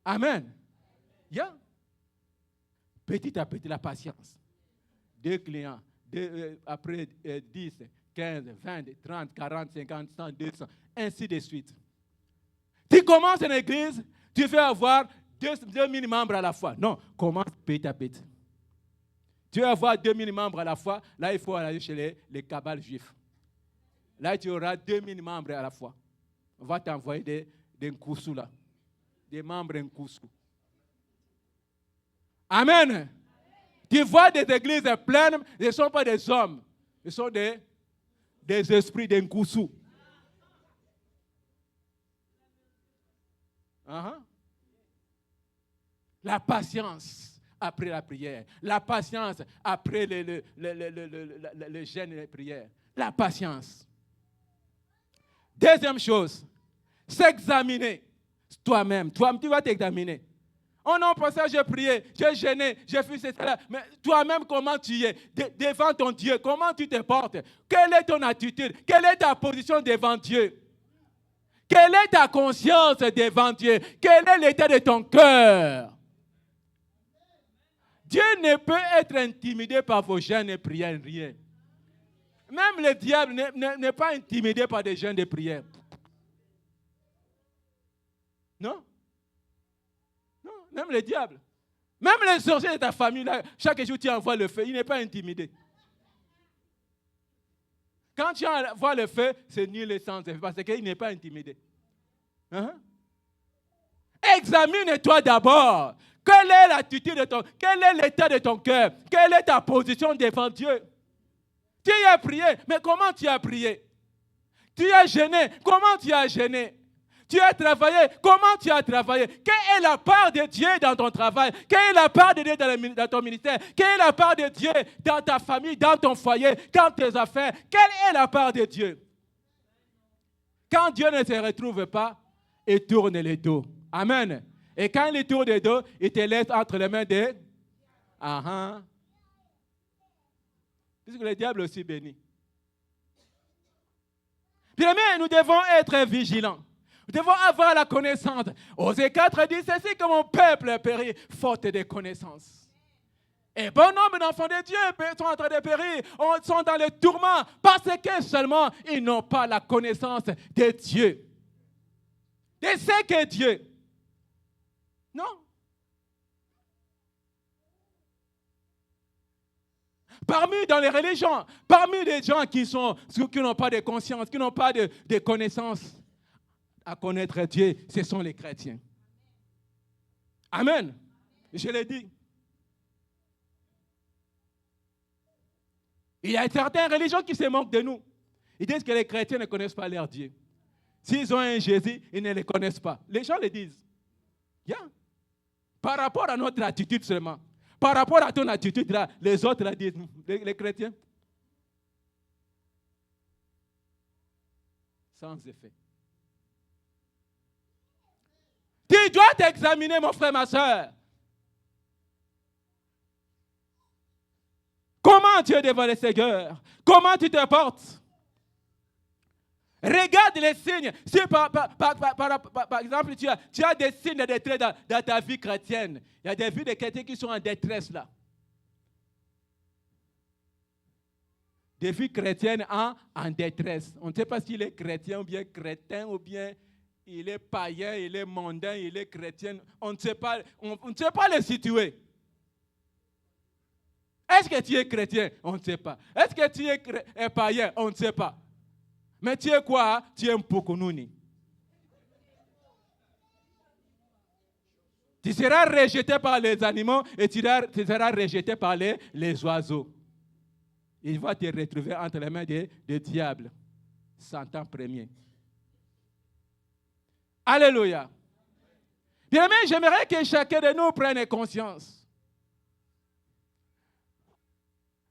Amen. Yeah. Petit à petit, la patience. 2 clients, après 10, 15, 20, 30, 40, 50, 100, 200, ainsi de suite. Tu commences une église, tu veux avoir 2000 membres à la fois. Non, commence petit à petit. Tu vas avoir 2000 membres à la fois. Là, il faut aller chez les cabales juifs. Là, tu auras 2000 membres à la fois. On va t'envoyer des Nkoussou là. Des membres Nkoussou. Amen. Tu vois des églises pleines, ce ne sont pas des hommes. Ce sont des esprits d'Nkoussou. La patience. Après la prière. La patience après le jeûne et la prière. La patience. Deuxième chose, s'examiner toi-même. Toi-même, tu vas t'examiner. Oh non, pour ça, j'ai prié, j'ai jeûné, j'ai fait cela. Mais toi-même, comment tu es devant ton Dieu? Comment tu te portes? Quelle est ton attitude? Quelle est ta position devant Dieu? Quelle est ta conscience devant Dieu? Quel est l'état de ton cœur? Dieu ne peut être intimidé par vos jeûnes et prières, rien. Même le diable n'est pas intimidé par des jeûnes et prières. Non? Non, même le diable. Même les sorciers de ta famille, là, chaque jour tu envoies le feu, il n'est pas intimidé. Quand tu envoies le feu, c'est nul et sans effet, parce qu'il n'est pas intimidé. Hein? Examine-toi d'abord. Quelle est l'attitude de ton cœur? Quel est l'état de ton cœur? Quelle est ta position devant Dieu? Tu as prié, mais comment tu as prié? Tu as jeûné, comment tu as jeûné? Tu as travaillé, comment tu as travaillé? Quelle est la part de Dieu dans ton travail? Quelle est la part de Dieu dans ton ministère? Quelle est la part de Dieu dans ta famille, dans ton foyer, dans tes affaires? Quelle est la part de Dieu? Quand Dieu ne se retrouve pas, il tourne les dos. Amen. Et quand il tourne les dos, il te laisse entre les mains de... Puisque le diable aussi bénit. Bien aimé, nous devons être vigilants. Nous devons avoir la connaissance. Osée 4 dit ceci que mon peuple périt faute de connaissances. Et bon nombre d'enfants de Dieu sont en train de périr, sont dans le tourment parce que seulement ils n'ont pas la connaissance de Dieu. De ce que Dieu. Non. Parmi dans les religions, parmi les gens qui n'ont pas de conscience, qui n'ont pas de connaissance à connaître Dieu, ce sont les chrétiens. Amen. Je l'ai dit. Il y a certaines religions qui se moquent de nous. Ils disent que les chrétiens ne connaissent pas leur Dieu. S'ils ont un Jésus, ils ne le connaissent pas. Les gens le disent. Yeah. Par rapport à notre attitude seulement. Par rapport à ton attitude, là, les autres là, disent, les chrétiens. Sans effet. Tu dois t'examiner, mon frère, ma soeur. Comment tu es devant le Seigneur? Comment tu te portes? Regarde les signes. Si par exemple, tu as des signes de détresse dans ta vie chrétienne. Il y a des vies de chrétiens qui sont en détresse là. Des vies chrétiennes en détresse. On ne sait pas s'il est chrétien ou bien crétin ou bien il est païen, il est mondain, il est chrétien. On ne sait pas le situer. Est-ce que tu es chrétien? On ne sait pas. Est-ce que tu es païen? On ne sait pas. Mais tu es quoi? Tu es un Pokununi. Tu seras rejeté par les animaux et tu seras rejeté par les oiseaux. Il va te retrouver entre les mains des diables. 100 ans premier. Alléluia. Bien aimé, j'aimerais que chacun de nous prenne conscience.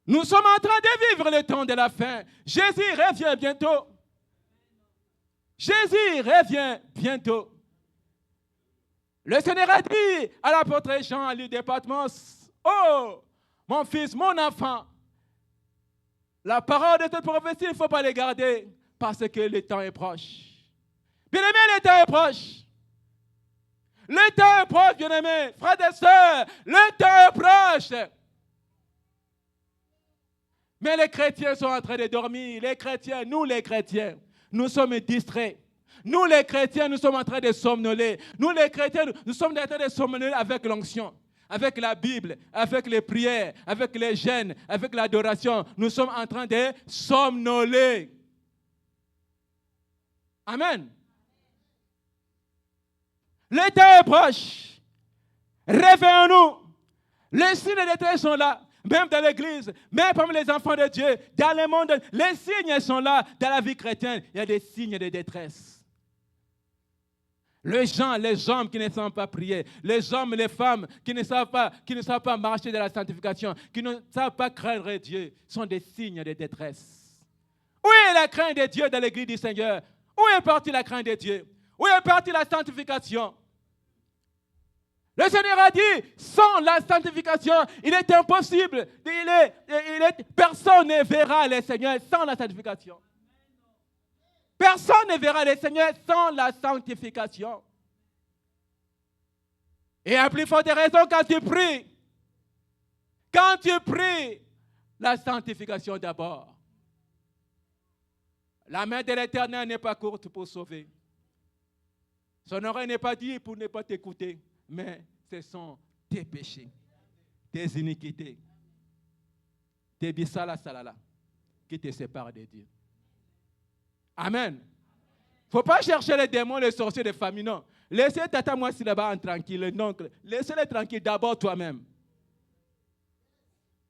Nous sommes en train de vivre le temps de la fin. Jésus revient bientôt. Jésus revient bientôt. Le Seigneur a dit à l'apôtre Jean, à l'île de Patmos, « Oh, mon fils, mon enfant, la parole de cette prophétie, il ne faut pas les garder parce que le temps est proche. » Bien-aimé, le temps est proche. Le temps est proche, bien-aimé. Frères et sœurs, le temps est proche. Mais les chrétiens sont en train de dormir. Les chrétiens, nous sommes distraits. Nous, les chrétiens, nous sommes en train de somnoler. Nous, les chrétiens, nous sommes en train de somnoler avec l'onction, avec la Bible, avec les prières, avec les jeûnes, avec l'adoration. Nous sommes en train de somnoler. Amen. Le temps est proche. Réveillons-nous. Les signes de détresse sont là. Même dans l'église, même parmi les enfants de Dieu, dans le monde, les signes sont là. Dans la vie chrétienne, il y a des signes de détresse. Les gens, les hommes qui ne savent pas prier, les hommes, les femmes qui ne savent pas marcher dans la sanctification, qui ne savent pas craindre Dieu, sont des signes de détresse. Où est la crainte de Dieu dans l'église du Seigneur? Où est partie la crainte de Dieu? Où est partie la sanctification? Le Seigneur a dit, sans la sanctification, il est impossible. Personne ne verra le Seigneur sans la sanctification. Personne ne verra le Seigneur sans la sanctification. Et à plus forte raison quand tu pries, Quand tu pries, la sanctification d'abord. La main de l'Éternel n'est pas courte pour sauver. Son oreille n'est pas dit pour ne pas t'écouter, mais ce sont tes péchés, tes iniquités, tes bisala salala qui te séparent de Dieu. Amen. Il ne faut pas chercher les démons, les sorciers, les familles, non. Laissez Tata Moissi là-bas tranquille, donc laissez-les tranquilles d'abord toi-même.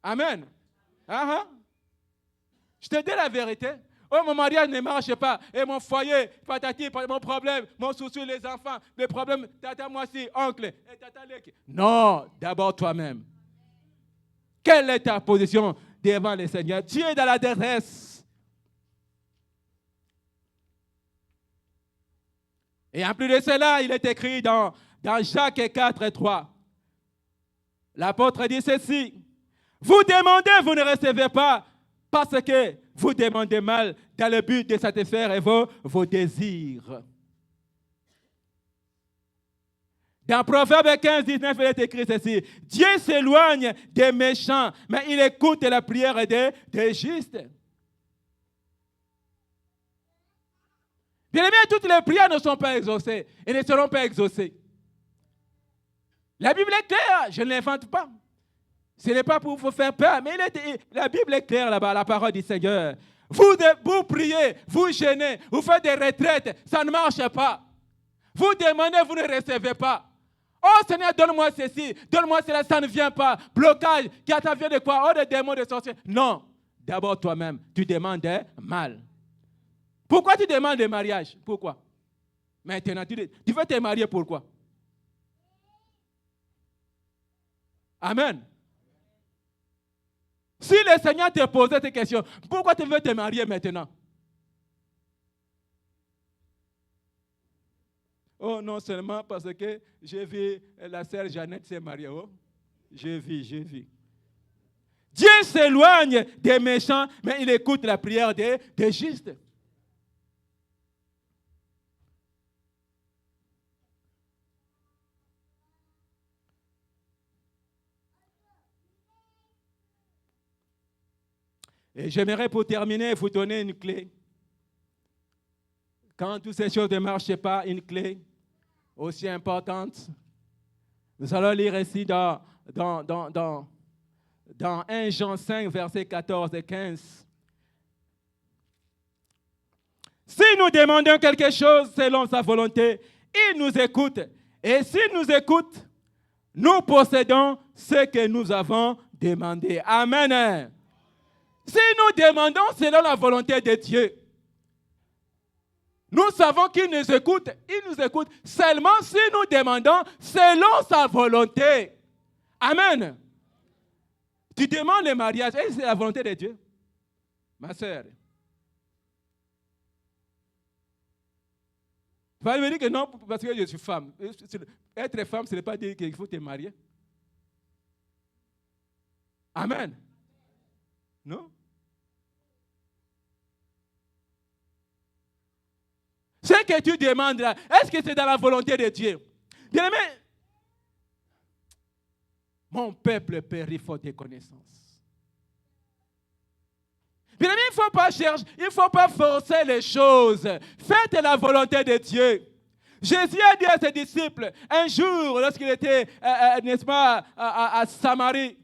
Amen. Je te dis la vérité. Oh, mon mariage ne marche pas. Et mon foyer, patati, mon problème, mon souci, les enfants, les problèmes, Tata Moissi, oncle, et Tata Leki. Non, d'abord toi-même. Quelle est ta position devant le Seigneur? Tu es dans la détresse. Et en plus de cela, il est écrit dans Jacques 4 et 3. L'apôtre dit ceci. Vous demandez, vous ne recevez pas, parce que vous demandez mal dans le but de satisfaire vos désirs. Dans Proverbe 15, 19, il est écrit ceci. Dieu s'éloigne des méchants, mais il écoute la prière des justes. Bien aimé, toutes les prières ne sont pas exaucées et ne seront pas exaucées. La Bible est claire, je ne l'invente pas. Ce n'est pas pour vous faire peur, mais la Bible est claire là-bas, la parole du Seigneur. Vous priez, vous gênez, vous faites des retraites, ça ne marche pas. Vous demandez, vous ne recevez pas. Oh Seigneur, donne-moi ceci, donne-moi cela, ça ne vient pas. Blocage, qui vient de quoi? Oh, des démons, des sorciers. Non, d'abord toi-même, tu demandes mal. Pourquoi tu demandes le mariage? Pourquoi? Maintenant, tu veux te marier pourquoi? Amen. Si le Seigneur te posait cette question, pourquoi tu veux te marier maintenant? Oh, non seulement parce que j'ai vu la sœur Jeannette se marier. Oh, j'ai vu. Dieu s'éloigne des méchants, mais il écoute la prière des justes. Et j'aimerais pour terminer vous donner une clé. Quand toutes ces choses ne marchent pas, une clé aussi importante. Nous allons lire ici dans 1 Jean 5, versets 14 et 15. Si nous demandons quelque chose selon sa volonté, il nous écoute. Et s'il nous écoute, nous possédons ce que nous avons demandé. Amen. Si nous demandons selon la volonté de Dieu, nous savons qu'il nous écoute. Il nous écoute seulement si nous demandons selon sa volonté. Amen. Tu demandes le mariage, et c'est la volonté de Dieu. Ma sœur. Tu vas me dire que non, parce que je suis femme. Être femme, ce n'est pas dire qu'il faut te marier. Amen. Non? Ce que tu demandes là, est-ce que c'est dans la volonté de Dieu? Bien-aimé, mon peuple périt faute de connaissances. Bien-aimé, il ne faut pas chercher, il ne faut pas forcer les choses. Faites la volonté de Dieu. Jésus a dit à ses disciples, un jour, lorsqu'il était, n'est-ce pas, à Samarie,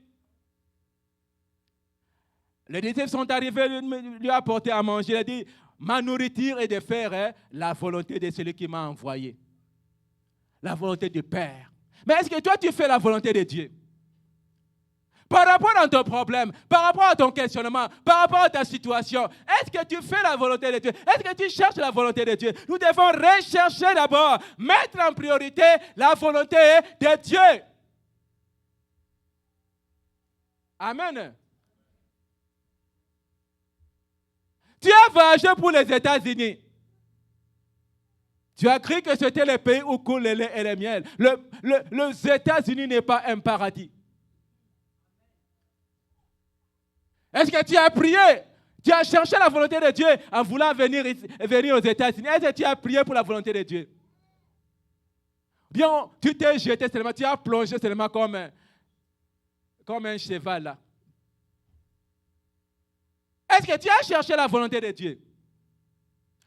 les disciples sont arrivés, lui a apporté à manger. Il a dit, ma nourriture est de faire la volonté de celui qui m'a envoyé. La volonté du Père. Mais est-ce que toi, tu fais la volonté de Dieu? Par rapport à ton problème, par rapport à ton questionnement, par rapport à ta situation, est-ce que tu fais la volonté de Dieu? Est-ce que tu cherches la volonté de Dieu? Nous devons rechercher d'abord, mettre en priorité la volonté de Dieu. Amen. Tu as voyagé pour les États-Unis. Tu as cru que c'était le pays où coule le lait et le miel. Les États-Unis n'est pas un paradis. Est-ce que tu as prié? Tu as cherché la volonté de Dieu en voulant venir aux États-Unis. Est-ce que tu as prié pour la volonté de Dieu? Bien, tu t'es jeté seulement, tu as plongé seulement comme comme un cheval là. Est-ce que tu as cherché la volonté de Dieu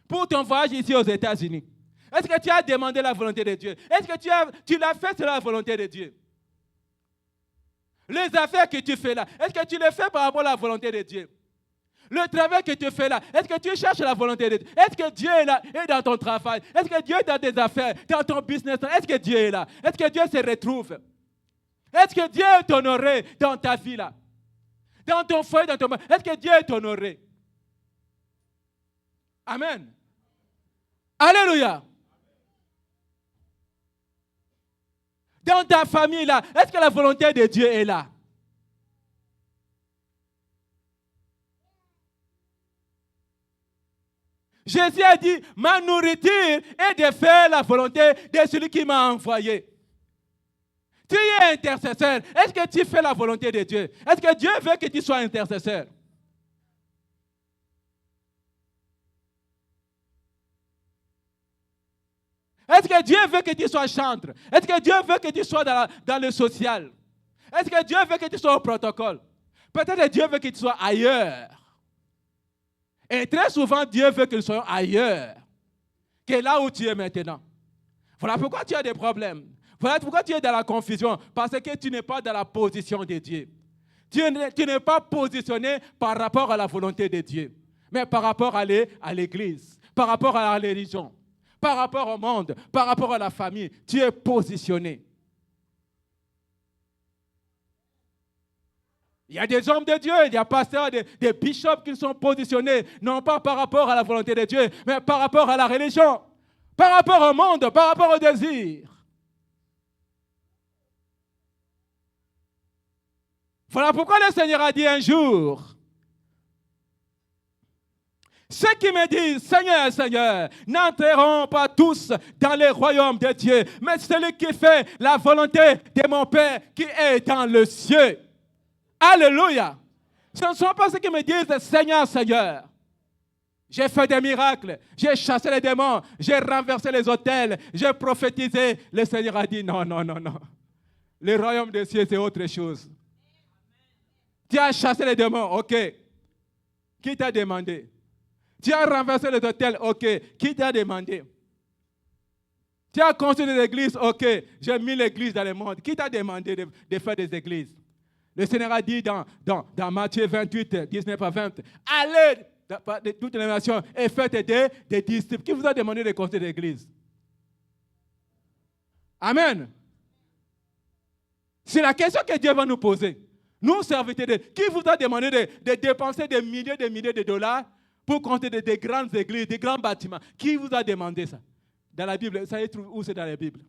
pour ton voyage ici aux États-Unis? Est-ce que tu as demandé la volonté de Dieu? Est-ce que tu l'as fait sur la volonté de Dieu? Les affaires que tu fais là, est-ce que tu les fais par rapport à la volonté de Dieu? Le travail que tu fais là, est-ce que tu cherches la volonté de Dieu? Est-ce que Dieu est là, est dans ton travail? Est-ce que Dieu est dans tes affaires, dans ton business? Est-ce que Dieu est là? Est-ce que Dieu se retrouve? Est-ce que Dieu est honoré dans ta vie là? Dans ton foyer, dans ton monde, est-ce que Dieu est honoré? Amen. Alléluia. Dans ta famille là, est-ce que la volonté de Dieu est là? Jésus a dit, ma nourriture est de faire la volonté de celui qui m'a envoyé. Tu es intercesseur. Est-ce que tu fais la volonté de Dieu? Est-ce que Dieu veut que tu sois intercesseur? Est-ce que Dieu veut que tu sois chantre? Est-ce que Dieu veut que tu sois dans le social? Est-ce que Dieu veut que tu sois au protocole? Peut-être que Dieu veut que tu sois ailleurs. Et très souvent, Dieu veut que nous soyons ailleurs que là où tu es maintenant. Voilà pourquoi tu as des problèmes. Voilà pourquoi tu es dans la confusion. Parce que tu n'es pas dans la position de Dieu. Tu n'es pas positionné par rapport à la volonté de Dieu, mais par rapport à l'Église, par rapport à la religion, par rapport au monde, par rapport à la famille. Tu es positionné. Il y a des hommes de Dieu, il y a pasteurs, des bishops qui sont positionnés, non pas par rapport à la volonté de Dieu, mais par rapport à la religion, par rapport au monde, par rapport au désir. Voilà pourquoi le Seigneur a dit un jour, ceux qui me disent, Seigneur, Seigneur, n'entreront pas tous dans le royaume de Dieu, mais celui qui fait la volonté de mon Père qui est dans le ciel. Alléluia. Ce ne sont pas ceux qui me disent, Seigneur, Seigneur, j'ai fait des miracles, j'ai chassé les démons, j'ai renversé les autels, j'ai prophétisé. Le Seigneur a dit, non, non, non, non. Le royaume des cieux, c'est autre chose. Tu as chassé les démons, ok. Qui t'a demandé? Tu as renversé les autels, ok. Qui t'a demandé? Tu as construit des églises, ok. J'ai mis l'église dans le monde. Qui t'a demandé de faire des églises? Le Seigneur a dit dans Matthieu 28, 19 à 20, allez de toutes les nations et faites des disciples. Qui vous a demandé de construire des églises? Amen. C'est la question que Dieu va nous poser. Nous, serviteurs de Dieu, qui vous a demandé de dépenser des milliers de dollars pour construire des grandes églises, des grands bâtiments? Qui vous a demandé ça? Dans la Bible, ça y est, où c'est dans la Bible?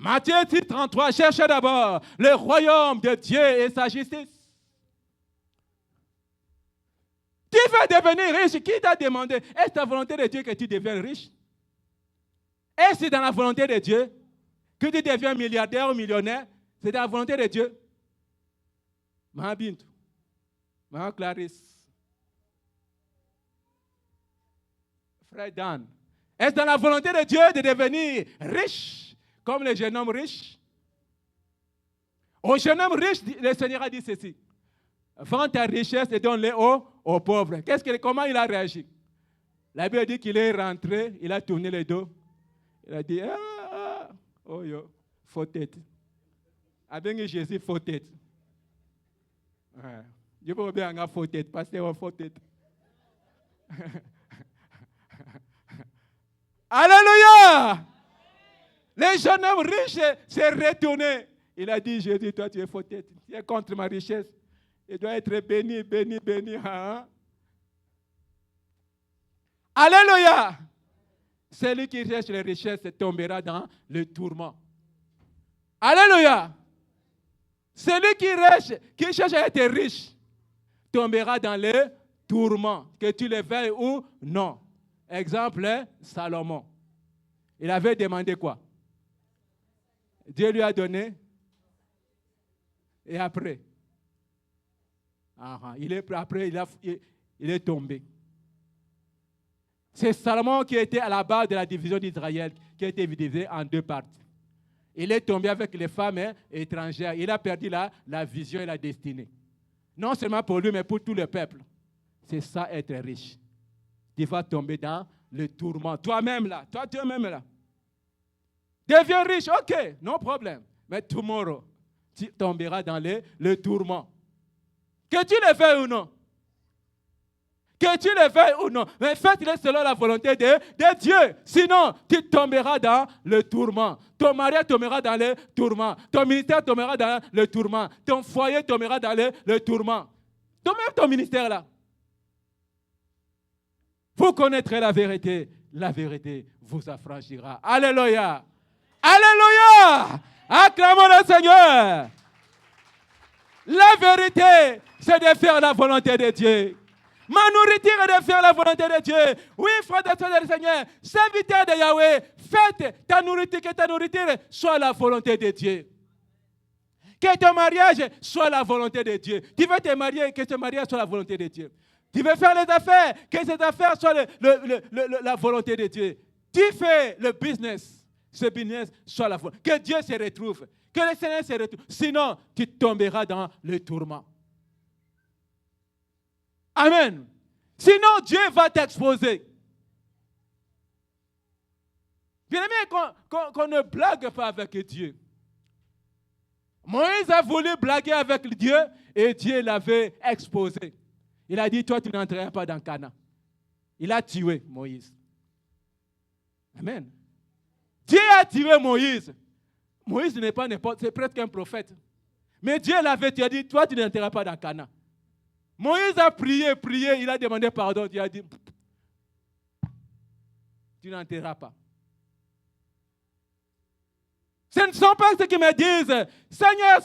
Matthieu 6, 33, cherchez d'abord le royaume de Dieu et sa justice. Tu veux devenir riche, qui t'a demandé? Est-ce la volonté de Dieu que tu deviennes riche? Est-ce dans la volonté de Dieu que tu deviens milliardaire ou millionnaire? C'est dans la volonté de Dieu. Maman Bintou, Maman Clarisse, Frère Dan, est-ce dans la volonté de Dieu de devenir riche? Comme les jeunes hommes riches. Aux jeunes hommes riches, le Seigneur a dit ceci. Vends ta richesse et donne-les aux pauvres. Comment il a réagi? La Bible dit qu'il est rentré, il a tourné le dos. Il a dit, oh yo, faux tête. Avec Jésus, faux tête. Je peux bien avoir faux tête, pasteur, faux tête. Alléluia! Le jeune homme riche s'est retourné. Il a dit, Jésus, toi tu es faux tête. Tu es contre ma richesse. Il doit être béni, béni, béni. Hein? Alléluia! Celui qui cherche les richesses tombera dans le tourment. Alléluia! Celui qui cherche à être riche tombera dans le tourment. Que tu le veuilles ou non. Exemple, Salomon. Il avait demandé quoi? Dieu lui a donné. Et après, il est tombé. C'est Salomon qui était à la base de la division d'Israël, qui a été divisée en deux parties. Il est tombé avec les femmes étrangères. Il a perdu la vision et la destinée. Non seulement pour lui, mais pour tout le peuple. C'est ça, être riche. Tu vas tomber dans le tourment. Toi-même là. Deviens riche, ok, no problème. Mais tomorrow, tu tomberas dans le tourment. Que tu le veuilles ou non. Que tu le veuilles ou non. Mais faites-le selon la volonté de Dieu. Sinon, tu tomberas dans le tourment. Ton mariage tombera dans le tourment. Ton ministère tombera dans le tourment. Ton foyer tombera dans le tourment. Toi-même, ton ministère là. Vous connaîtrez la vérité vous affranchira. Alléluia. Alléluia. Acclamons le Seigneur. La vérité, c'est de faire la volonté de Dieu. Ma nourriture est de faire la volonté de Dieu. Oui, frère et sœurs du Seigneur, serviteur de Yahweh, faites ta nourriture, que ta nourriture soit la volonté de Dieu. Que ton mariage soit la volonté de Dieu. Tu veux te marier, que ton mariage soit la volonté de Dieu. Tu veux faire les affaires, que ces affaires soient la volonté de Dieu. Tu fais le business, ce business soit la volonté. Que Dieu se retrouve, que le Seigneur se retrouve. Sinon, tu tomberas dans le tourment. Amen. Sinon, Dieu va t'exposer. Bien aimé, qu'on ne blague pas avec Dieu. Moïse a voulu blaguer avec Dieu et Dieu l'avait exposé. Il a dit, toi, tu n'entreras pas dans Canaan. Il a tué Moïse. Amen. Dieu a tué Moïse. Moïse n'est pas n'importe, c'est presque un prophète. Mais Dieu l'avait tué, il a dit, toi, tu n'entreras pas dans Canaan. Moïse a prié, il a demandé pardon. Dieu a dit, tu n'entreras pas. Ce ne sont pas ceux qui me disent, Seigneur,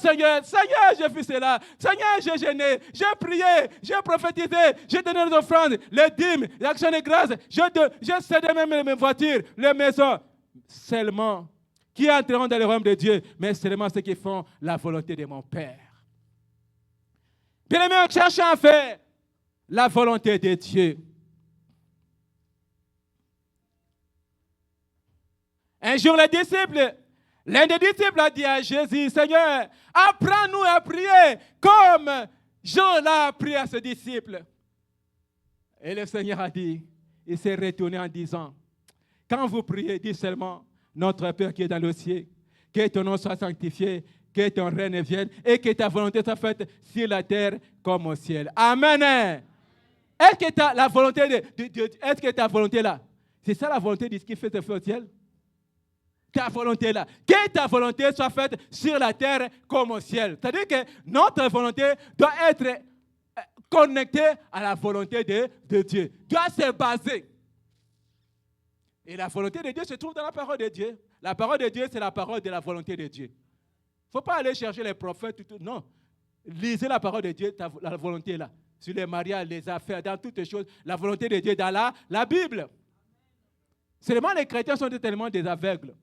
j'ai fait cela. Seigneur, j'ai jeûné, j'ai prié, j'ai prophétisé, j'ai donné les offrandes, les dîmes, l'action de grâce, j'ai cédé même mes voitures, les maisons. Seulement, qui entreront dans le royaume de Dieu, mais seulement ceux qui font la volonté de mon Père. Bien-aimés, cherchons à faire la volonté de Dieu. Un jour, l'un des disciples a dit à Jésus, Seigneur, apprends-nous à prier comme Jean l'a appris à ses disciples. Et le Seigneur a dit, il s'est retourné en disant, quand vous priez, dites seulement, notre Père qui est dans le ciel, que ton nom soit sanctifié, que ton règne vienne et que ta volonté soit faite sur la terre comme au ciel. Amen. Est-ce que la volonté de Dieu, est-ce que ta volonté là, c'est ça la volonté de ce qui fait te faire au ciel? Ta volonté là, que ta volonté soit faite sur la terre comme au ciel. C'est-à-dire que notre volonté doit être connectée à la volonté de Dieu, doit se baser. Et la volonté de Dieu se trouve dans la parole de Dieu. La parole de Dieu, c'est la parole de la volonté de Dieu. Il ne faut pas aller chercher les prophètes, tout. Non. Lisez la parole de Dieu, la volonté là. Sur les mariages, les affaires, dans toutes les choses, la volonté de Dieu dans la Bible. Seulement les chrétiens sont tellement des aveugles.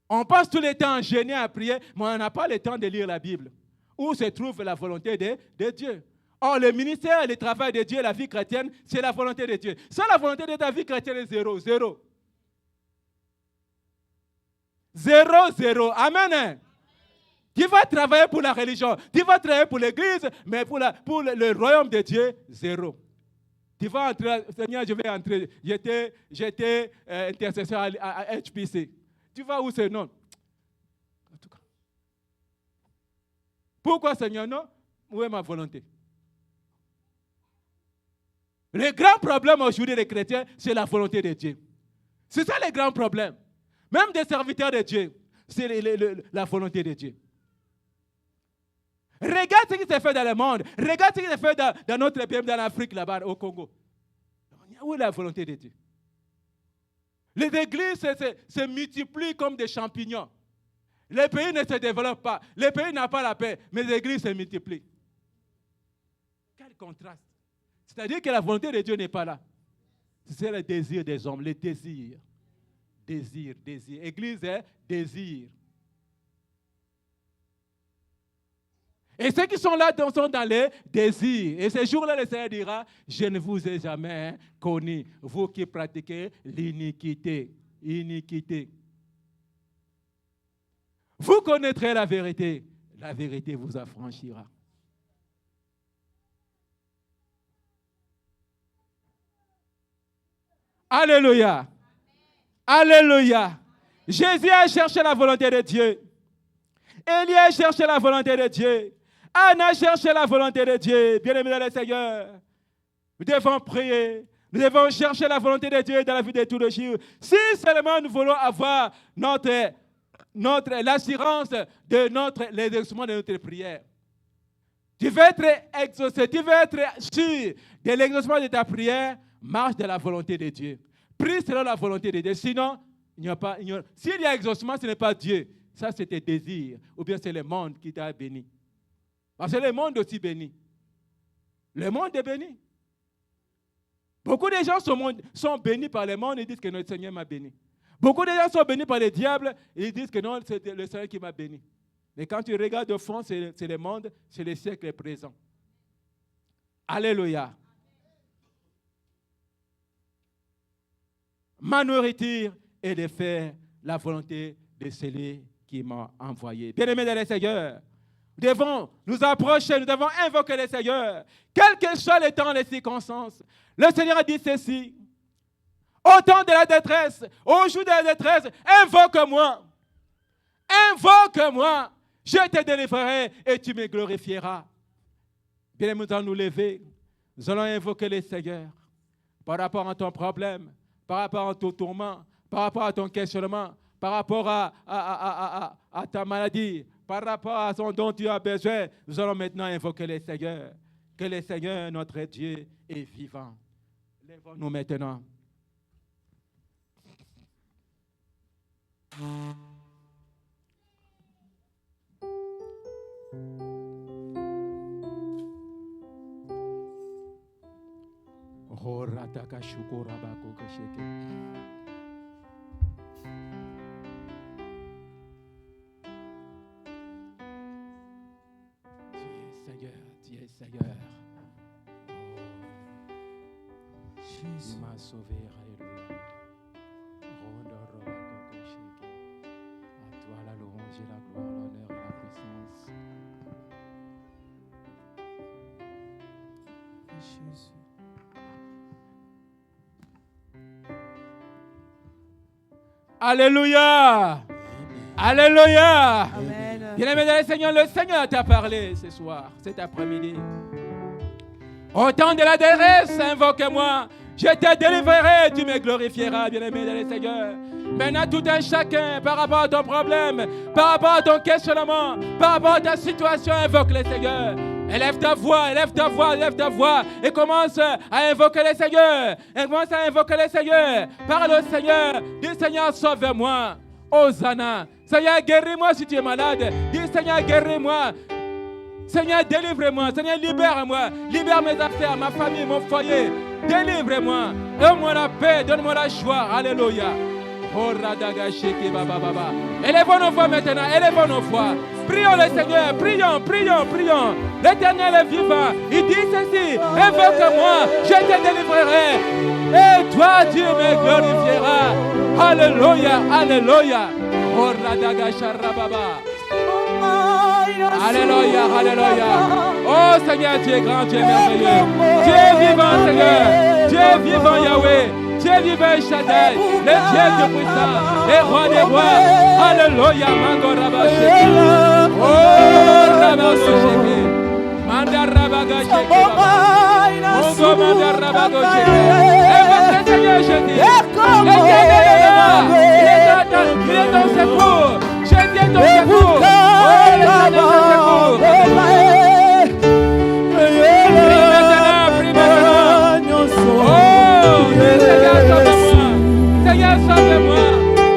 On passe tout le temps gêné à prier, mais on n'a pas le temps de lire la Bible. Où se trouve la volonté de Dieu? Or, le ministère, le travail de Dieu, la vie chrétienne, c'est la volonté de Dieu. Sans la volonté de ta vie chrétienne est zéro. Zéro. Amen. Tu vas travailler pour la religion, tu vas travailler pour l'église, mais pour le royaume de Dieu, zéro. Tu vas entrer, Seigneur, je vais entrer. J'étais intercesseur à HPC. Tu vas où c'est non? En tout cas. Pourquoi, Seigneur, non? Où est ma volonté? Le grand problème aujourd'hui des chrétiens, c'est la volonté de Dieu. C'est ça le grand problème. Même des serviteurs de Dieu, c'est la volonté de Dieu. Regarde ce qui s'est fait dans le monde. Regarde ce qui s'est fait dans notre pays, dans l'Afrique, là-bas, au Congo. Où est la volonté de Dieu? Les églises se multiplient comme des champignons. Les pays ne se développent pas. Les pays n'ont pas la paix, mais les églises se multiplient. Quel contraste. C'est-à-dire que la volonté de Dieu n'est pas là. C'est le désir des hommes, le désir. Désir. Église est désir. Et ceux qui sont là sont dans les désirs. Et ce jour-là, le Seigneur dira, je ne vous ai jamais connu, vous qui pratiquez l'iniquité. Iniquité. Vous connaîtrez la vérité vous affranchira. Alléluia. Alléluia. Jésus a cherché la volonté de Dieu. Élie a cherché la volonté de Dieu. Anna a cherché la volonté de Dieu. Bien-aimés dans le Seigneur, nous devons prier. Nous devons chercher la volonté de Dieu dans la vie de tous les jours. Si seulement nous voulons avoir l'assurance de l'exaucement de notre prière. Tu veux être exaucé, tu veux être sûr de l'exaucement de ta prière, marche de la volonté de Dieu. Prie selon la volonté de Dieu. Sinon, s'il y a exaucement, ce n'est pas Dieu. Ça, c'est tes désirs. Ou bien c'est le monde qui t'a béni. Parce que le monde aussi béni. Le monde est béni. Beaucoup de gens sont bénis par le monde et disent que notre Seigneur m'a béni. Beaucoup de gens sont bénis par le diable et ils disent que non, c'est le Seigneur qui m'a béni. Mais quand tu regardes au fond, c'est le monde, c'est le siècle présent. Alléluia. Ma nourriture est de faire la volonté de celui qui m'a envoyé. Bien-aimés dans le Seigneur, nous devons nous approcher, nous devons invoquer le Seigneur, quel que soit le temps, les circonstances. Le Seigneur a dit ceci, au temps de la détresse, au jour de la détresse, invoque-moi, invoque-moi, je te délivrerai et tu me glorifieras. Bien-aimés, nous allons nous lever, nous allons invoquer le Seigneur par rapport à ton problème, par rapport à ton tourment, par rapport à ton questionnement, par rapport à ta maladie, par rapport à ce dont tu as besoin. Nous allons maintenant invoquer le Seigneur. Que le Seigneur, notre Dieu, est vivant. Lèvons-nous maintenant. Dieu Seigneur. Jésus m'a sauvé, alléluia. À toi la louange et la gloire, l'honneur et la puissance. Jésus. Alléluia. Alléluia. Bien-aimé dans le Seigneur t'a parlé ce soir, cet après-midi. Au temps de la détresse, invoque-moi. Je te délivrerai, tu me glorifieras, bien-aimé dans le Seigneur. Maintenant, tout un chacun, par rapport à ton problème, par rapport à ton questionnement, par rapport à ta situation, invoque le Seigneur. Élève ta voix, élève ta voix, élève ta voix et commence à invoquer le Seigneur. Et commence à invoquer le Seigneur. Parle au Seigneur. Dis Seigneur, sauve-moi. Hosanna. Seigneur, guéris-moi si tu es malade. Dis Seigneur, guéris-moi. Seigneur, délivre-moi. Seigneur, libère-moi. Libère mes affaires, ma famille, mon foyer. Délivre-moi. Donne-moi la paix, donne-moi la joie. Alléluia. Élevons nos voix maintenant, élevons nos voix. Prions le Seigneur, prions, prions, prions. L'Éternel est vivant. Il dit ceci, invoque-moi, je te délivrerai. Et toi, tu me glorifieras. Alléluia, alléluia. Alléluia, alléluia. Oh Seigneur, tu es grand, tu es merveilleux. Tu es vivant, Seigneur. Tu es vivant, Yahweh. Tu es vivant, Shaddai. Le Dieu Tout-Puissant. Le roi des rois. Alléluia, Mango Rabasheke. Oh, Rabasheke. Manda Rabagasheke. Mongo Manda Rabagasheke. Et votre Seigneur, je dis. L'Éternel est là. Il est dans secours. Je viens ton secours. Oh, l'Éternel est ton secours. Prie maintenant, prie maintenant. Oh, Seigneur, sauve-moi. Seigneur, sauve-moi.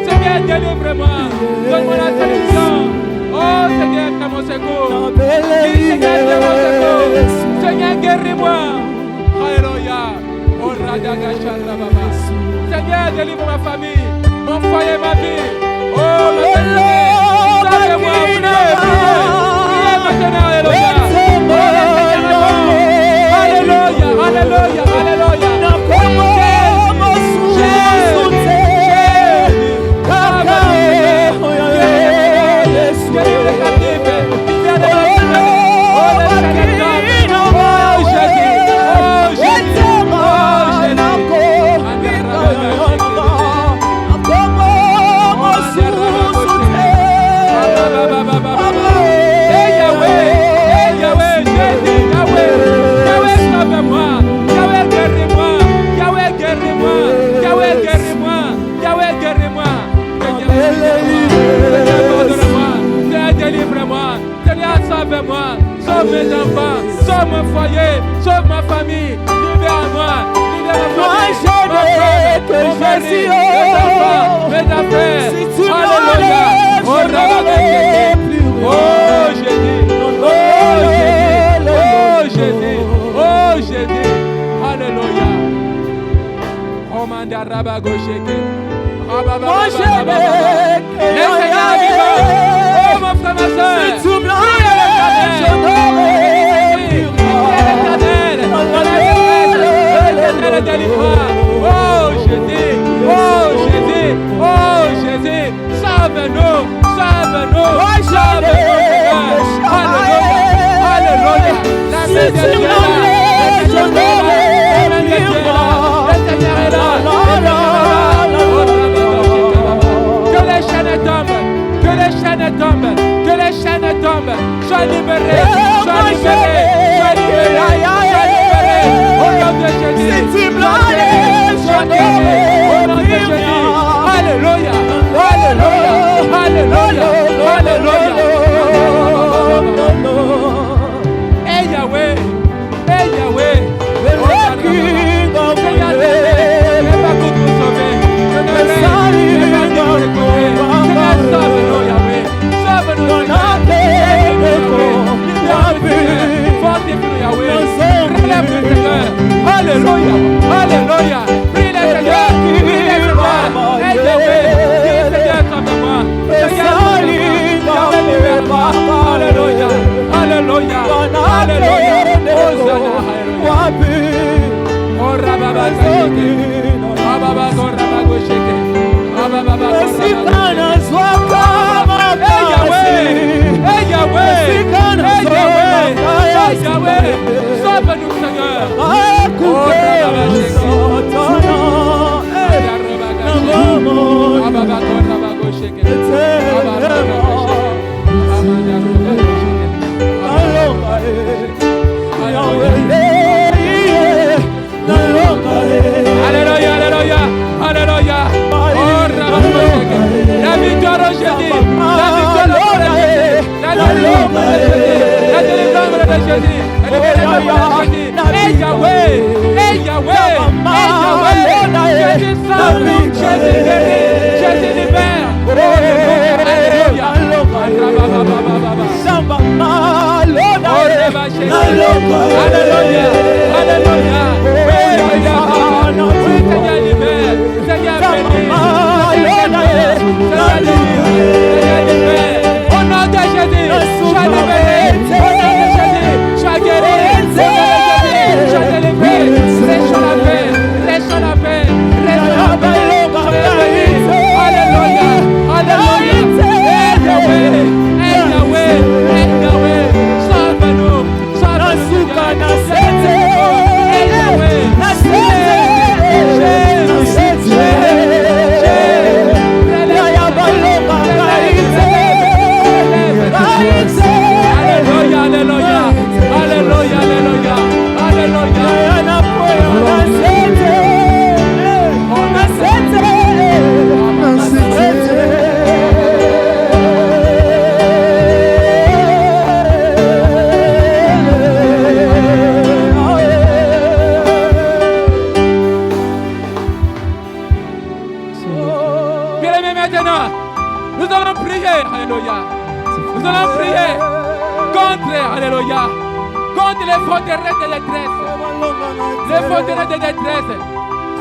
Seigneur, délivre-moi. Donne-moi la solution. Oh, Seigneur, t'as mon secours. Seigneur, t'as mon secours. Seigneur, guéris-moi. Alléluia. Oh, Radagacharababa. Seigneur, délivre ma famille, mon foyer, ma vie. Oh, ma famille. Sauve-moi, priez, priez. maintenant, alléluia. Alléluia, alléluia, alléluia. Sauve-moi, sauve mes enfants, sauve mon foyer, sauve ma famille, libère-moi, libère-moi, mon mari, mes enfants, mes affaires, alléluia, oh Jésus, oh Jésus, alléluia, oh manda rabago sheke, oh mon frère, ma soeur, oh Jésus, oh Jésus, oh Jésus, sauve-nous, sauve-nous, sauve-nous, alléluia, alléluia, la main de Dieu est là, que les chaînes tombent, que les chaînes tombent, que les chaînes tombent, sois libéré, sois libéré, sois libéré, sois libéré, au nom de Jésus, sois libéré, au nom de Jésus, alléluia, alléluia, alléluia, alléluia, hey Yahweh, hey Yahweh, alléluia, alléluia, prie le Seigneur, prie le Seigneur, hey Yahweh, dis Seigneur, sauve-moi, Seigneur, libère-moi, alléluia, alléluia, alléluia, Hosanna, alléluia, oh Rababa Kasheke, Rababa Koraba Sheke, Rababa Koraba hey Yahweh, hey Yahweh, hey Yahweh, hey Yahweh, sauve-nous Seigneur, oh Rababa Sheke, Rababa Koraba Sheke, Rababa alléluia, alléluia, alléluia, oh Rababa Sheke, la victoire au Jésus, la victoire au Jésus, la délivrance de Jésus, la délivrance de Jésus, hey Yahweh, hey Yahweh, hey Yahweh, Jésus sauve, Jésus guérit, Jésus libère, alléluia, alléluia, alléluia, oui Seigneur libère, Seigneur bénit, Seigneur libère, au nom de Jésus, sois libéré, au nom de Jésus, sois guéri, sois délivré, laisse la paix, laisse la paix, laisse la paix, alléluia, alléluia, hey Yahweh, hey Yahweh, hey Yahweh, sauve-nous, sauve-nous, hey Yahweh, alléluia, alléluia, alléluia, alléluia, alléluia. Bien-aimés, maintenant, nous allons prier, alléluia. Nous allons prier contre, alléluia, contre les forteresses de détresse. Les forteresses de détresse.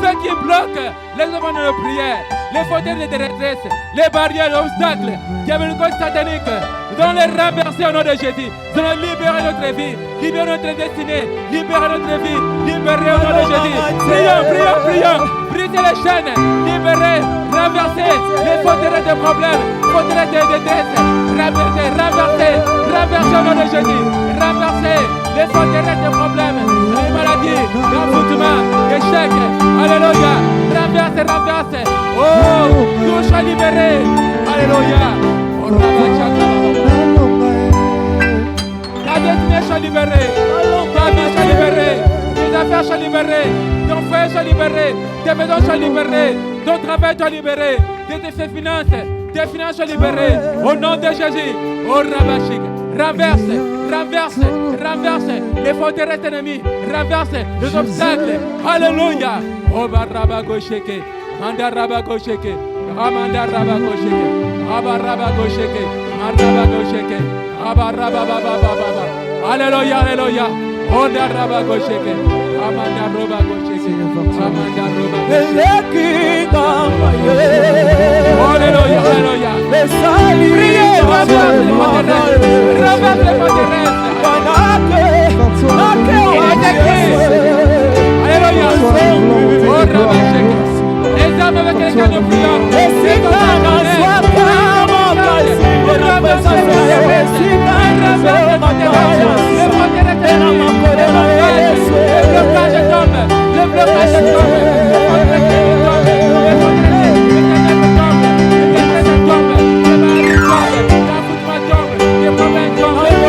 ce qui bloque l'examen de nos prières, les fauteuils de détresse, les barrières, les obstacles, diaboliques, sataniques, nous allons les renverser au nom de Jésus. Nous allons libérer notre vie, libérer notre destinée, libérer notre vie, libérer au nom de Jésus. Prions, prions, prions, briser les chaînes, libérer, renverser les fauteuils de problèmes, fauteuils de détresse, renverser, renverser, renverser au nom de Jésus, renverser les fauteuils de problèmes, les maladies, l'envoûtement, l'échec, alléluia, renverse, renverse, oh, tout soit libéré, alléluia, oh, ta destinée soit libérée, ta vie soit libérée, tes affaires sont libérées, ton foyer soit libéré, tes maisons sont libérées, ton travail soit libéré, tes finances sont libérées, au nom de Jésus, oh Rabachik, renverse, renverse, renverse les forteresses ennemies, renverse les obstacles, alléluia, oh Barabagosheke, Mandarabagosheke, Ramandarabagosheke, Abarabagosheke, Marabagosheke, Abarabababababa, alléluia, alléluia, oh Darabagosheke, Amandarobagosheke, Amandarobagosheke, alléluia, alléluia, priez, renverse les forteresses, renverse les forteresses, il est écrit, alléluia, oh Rabasheke, les armes avec lesquelles nous prions, c'est comme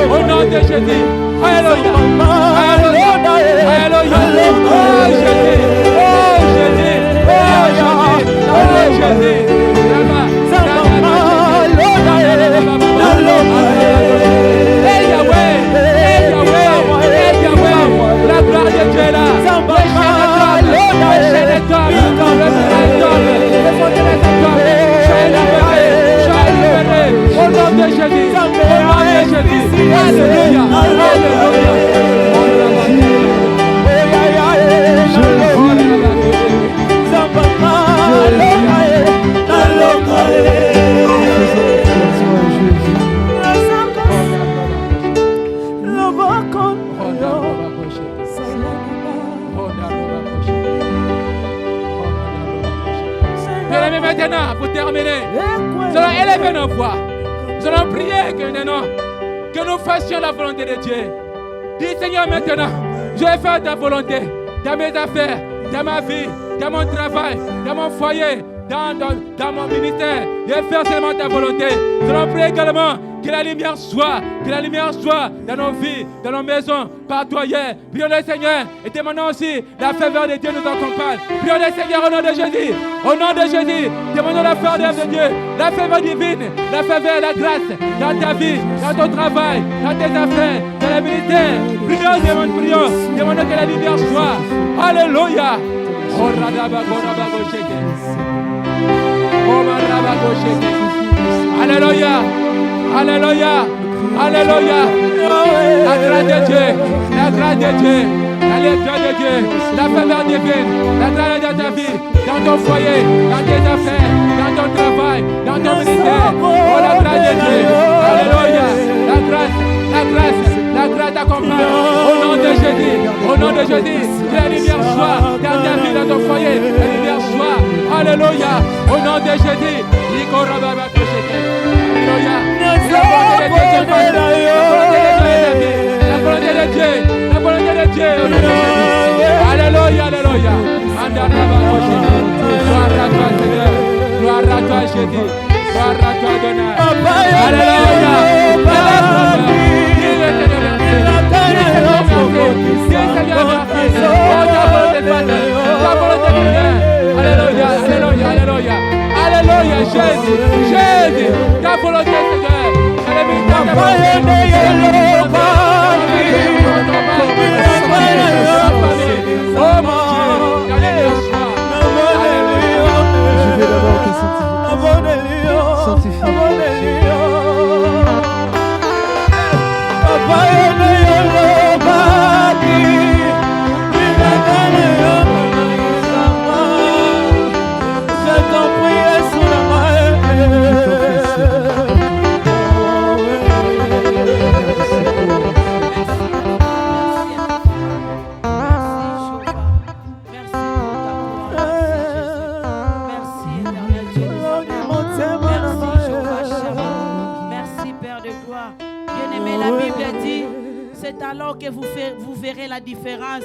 au nom de Jésus, alléluia, alléluia, alléluia, oh Jésus, oh Jésus, oh Jésus, hey Yahweh, hey Yahweh, hey Yahweh, la gloire de Dieu est là, les chaînes tombent, les forteresses tombent, soyez libérés, au nom de Jésus, au nom de Jésus, alléluia, Bien-aimés, maintenant, pour terminer, nous allons élever nos voix. Nous allons prier que nous fassions la volonté de Dieu. Dis Seigneur maintenant, je vais faire ta volonté dans mes affaires, dans ma vie, dans mon travail, dans mon foyer, dans mon ministère. Je vais faire seulement ta volonté. Nous allons prier également que la lumière soit dans nos vies, dans nos maisons, partout ailleurs. Prions le Seigneur et demandons aussi la faveur de Dieu nous accompagne. Prions le Seigneur au nom de Jésus. Au nom de Jésus, demandons la faveur de Dieu, la faveur divine, la faveur et la grâce dans ta vie, dans ton travail, dans tes affaires, dans la ministère. Prions, demandons que la lumière soit. Alléluia. Oh Radabagosheke. Oh Marabagosheke. Alléluia. Alléluia, alléluia, la grâce de Dieu, la grâce de Dieu, la lecture de Dieu, la faveur divine, la grâce de ta vie, dans ton foyer, dans tes affaires, dans ton travail, dans ton ministère, oh la grâce de Dieu, alléluia, la grâce t'accompagne, au nom de Jésus, que la lumière soit dans ta vie, dans ton foyer, la lumière soit, alléluia, au nom de Jésus, alléluia. La volonté de Dieu. Alléluia, alléluia. Gloire à toi, Jésus. Gloire à toi, Adonai. Alléluia. Alléluia, alléluia, alléluia. Alléluia, Jésus, ta volonté, Seigneur. Oh mon Dieu, je vais d'abord te sanctifier. la Bible dit, c'est alors que vous verrez la différence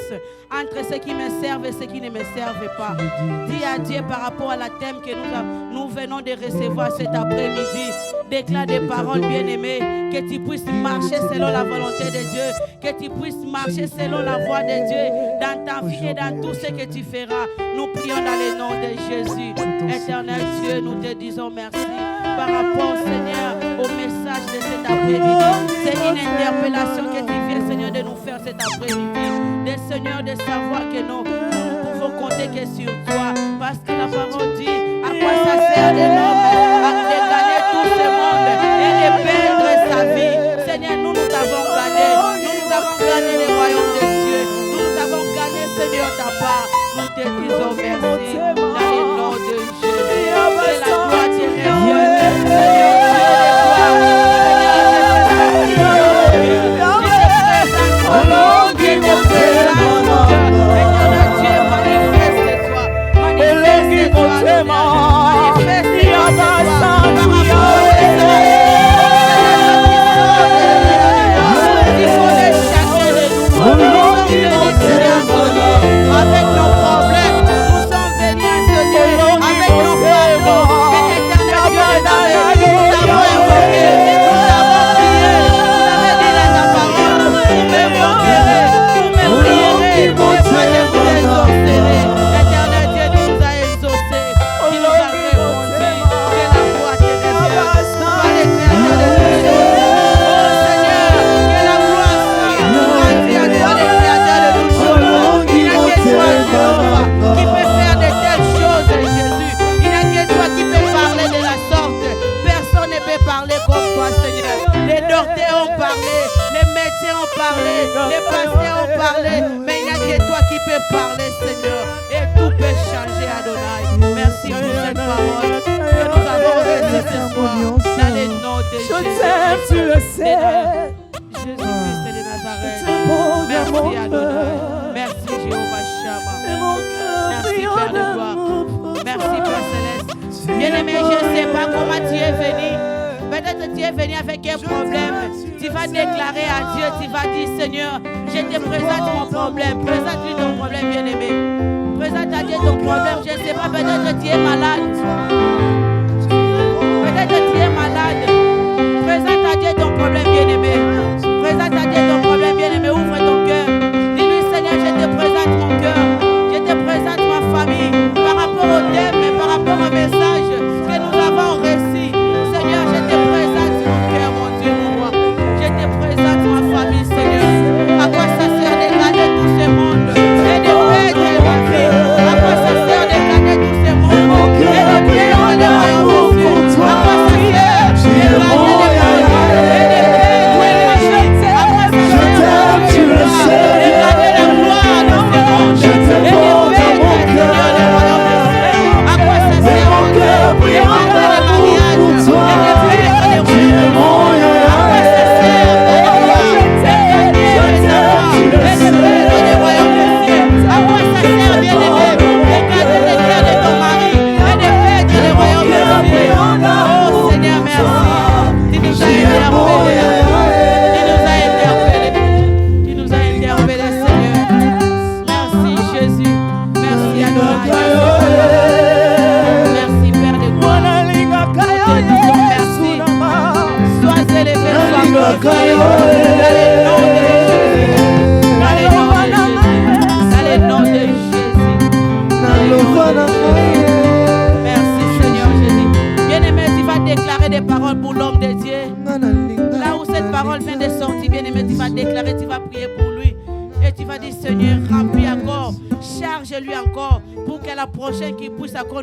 entre ceux qui me servent et ceux qui ne me servent pas. Dis à Dieu par rapport à la thème que nous venons de recevoir cet après-midi. Déclare des paroles bien-aimées, que tu puisses marcher selon la volonté de Dieu, que tu puisses marcher selon la voie de Dieu, dans ta vie et dans tout ce que tu feras. Nous prions dans le nom de Jésus. Éternel Dieu, nous te disons merci par rapport, Seigneur, au message de cet après-midi. C'est une interpellation que tu viens, Seigneur, de nous faire cet après-midi. Des Seigneur, de savoir que nous pouvons compter que sur toi. Parce que la parole dit, à quoi ça sert de l'homme de gagner tout ce monde et de perdre sa vie. Seigneur, nous avons gagné. Nous avons gagné le royaume de Dieu. Nous avons gagné, Seigneur, ta part. Nous te disons merci. Dans le nom de Jésus. Que la gloire te revienne. Seigneur, avec nos problèmes, nous sommes venus à ce Dieu, avec nos fardeaux, mais éternel Dieu des armées, nous avons invoqué, nous avons prié, vous avez dit dans ta parole, vous m'invoquerez, vous me prierez, et moi je vous exaucerai. Éternel Dieu nous a exaucés, il nous a répondu, que la foi te revienne, par l'éternel de Dieu. Oh Seigneur, que la gloire soit rendue à toi, le Créateur de toutes choses. Il n'y a que toi, Jéhovah, qui peut faire de telles choses, Jésus. Il n'y a que toi qui peut parler de la sorte. Personne ne peut parler comme toi, Seigneur. Les docteurs ont parlé, les médecins ont parlé, les pasteurs ont parlé, mais il n'y a que toi qui peux parler, Seigneur. Et tout peut changer, Adonai. Merci pour cette parole que nous avons reçue ce soir dans le nom de Jésus. Tu le sais. Jésus-Christ de Nazareth. Merci Adonai. Merci Jéhovah Shammah. Merci Père de gloire. Merci Père Céleste. Bien-aimé, je ne sais pas comment tu es venu. Peut-être tu es venu avec un problème. Tu vas déclarer à Dieu, tu vas dire Seigneur, je te présente mon problème. Présente-lui ton problème, bien-aimé. Présente à Dieu ton problème. Je ne sais pas, peut-être tu es malade. Peut-être tu es malade. Présente à Dieu ton problème, bien-aimé. Présente à Dieu ton problème, bien-aimé. Ouvre ton cœur. Dis-lui, Seigneur, je te présente mon cœur. Je te présente ma famille. Par rapport au thème, mais par rapport au message que nous avons reçu. Seigneur, je te présente mon cœur, mon Dieu, mon roi. Je te présente ma famille, Seigneur. À quoi ça sert de gagner tout ce monde et de perdre ma vie? À quoi ça sert de gagner tout ce monde et de perdre le royaume de Dieu? À quoi ça sert de gagner le royaume et de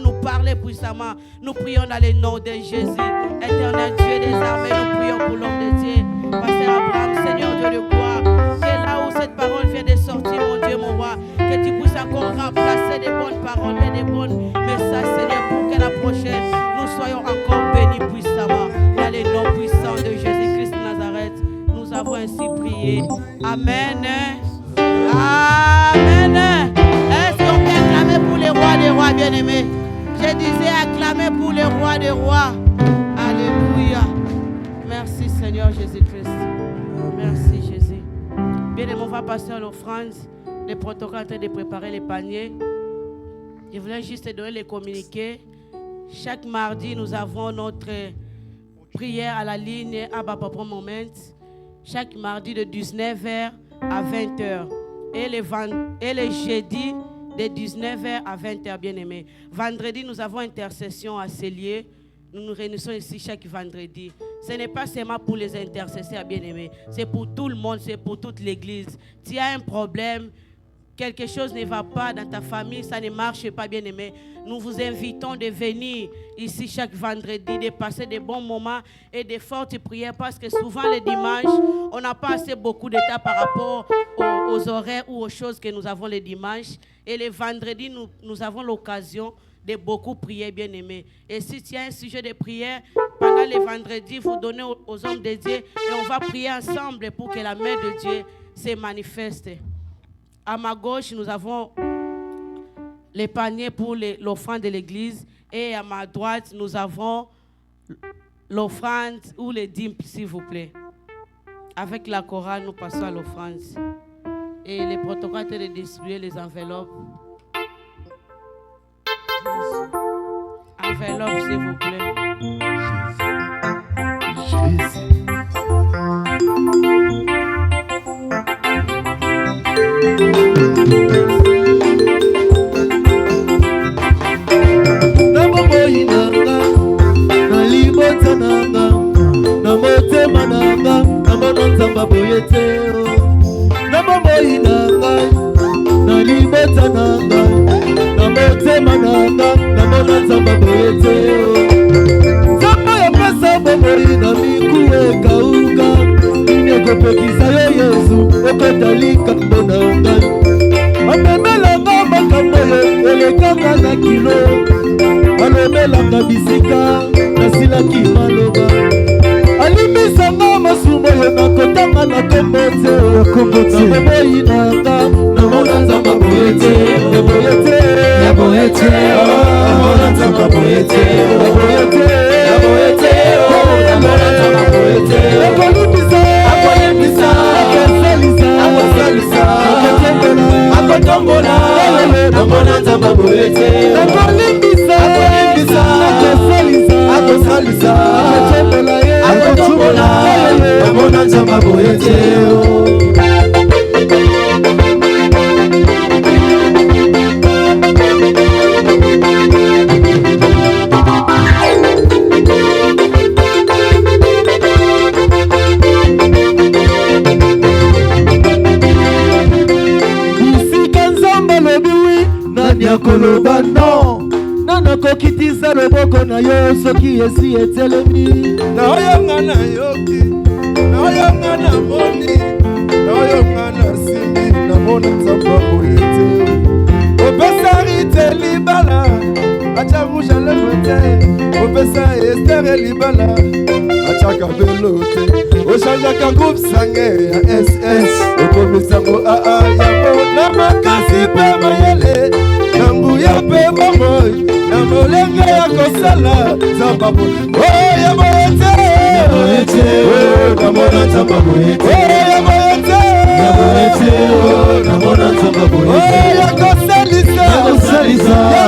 nous parler puissamment. Nous prions dans le nom de Jésus. Éternel Dieu des armées, nous prions pour l'homme de Dieu. Pasteur Abraham, Seigneur Dieu de gloire, que là où cette parole vient de sortir, mon Dieu, mon roi, que tu puisses encore remplacer des bonnes paroles et des bons messages, Seigneur, pour que la prochaine, nous soyons encore bénis puissamment. Dans le nom puissant de Jésus-Christ de Nazareth, nous avons ainsi prié. Amen. Amen. Est-ce qu'on peut acclamer pour les rois des rois bien-aimés? Je disais acclamer pour les rois des rois. Alléluia. Merci Seigneur Jésus-Christ. Merci Jésus. Bien, on va passer à l'offrande. Les protocoles en train de préparer les paniers. Je voulais juste te donner les communiqués. Chaque mardi, nous avons notre prière à la ligne à Papa Moment. Chaque mardi de 19h à 20h. Et les jeudis de 19h à 20h, bien aimé. Vendredi, nous avons intercession à Célier. Nous nous réunissons ici chaque vendredi. Ce n'est pas seulement pour les intercesseurs, bien aimés. C'est pour tout le monde, c'est pour toute l'église. Tu as un problème, quelque chose ne va pas dans ta famille, ça ne marche pas, bien aimé. Nous vous invitons de venir ici chaque vendredi, de passer de bons moments et de fortes prières parce que souvent les dimanches, on n'a pas assez beaucoup de temps par rapport aux horaires ou aux choses que nous avons les dimanches. Et les vendredis, nous avons l'occasion de beaucoup prier, bien aimé. Et si tu as un sujet de prière, pendant les vendredis, vous donnez aux hommes de Dieu et on va prier ensemble pour que la main de Dieu se manifeste. À ma gauche, nous avons les paniers pour l'offrande de l'église et à ma droite, nous avons l'offrande ou les dîmes, s'il vous plaît. Avec la chorale, nous passons à l'offrande. Et les protocoles de distribuer les enveloppes. Enveloppe, s'il vous plaît. Jésus. Na bomoi nanga, na libota nanga, na motema nanga, na mona nzamba boyete. Na bomoi nanga, na libota nanga, na motema nanga, na mona nzamba boyete. Nzamba ya pesa bomoi na miku ekauka, inekopekisa yo Yesu, okotalika mbona ngai. Amemelanga makambo yo, elekanga na kilo, alomelanga bisika, nasilaki maloba. Alimisanga masumo yo, nakotanga na kombote, na bomoi nanga, na mona nzamba boyete, ya boyete, ya boyete, na mona nzamba boyete, ya boyete, ya boyete, na mona nzamba boyete, ya kolumisa, akoyemisa, akosalisa, akosalisa, akotombola, na mona nzamba boyete, akolimbisa, akolimbisa, akosalisa, akosalisa, akotombola, na mona nzamba boyete. Koloba non nana kokitisa loboko na yo soki esi etelemi Na oyonga na yoki, na oyonga na moni, na oyonga na simbi, na mona nzamba boyete. Opesa rite libala, acha rouge à l'œuvre. Opesa Esther libala, acha kabelote. Oshanja groupe sange ya SS, okomisango AA ya na makasi pe mayele. Nambuya pe mamoy, na molenga ya kosala nzamba boyete. Oh ya boyete, ya boyete, oh na mona nzamba boyete. Oh ya boyete, ya boyete, oh na mona nzamba boyete. Oh ya kosalisa, ya kosalisa, ya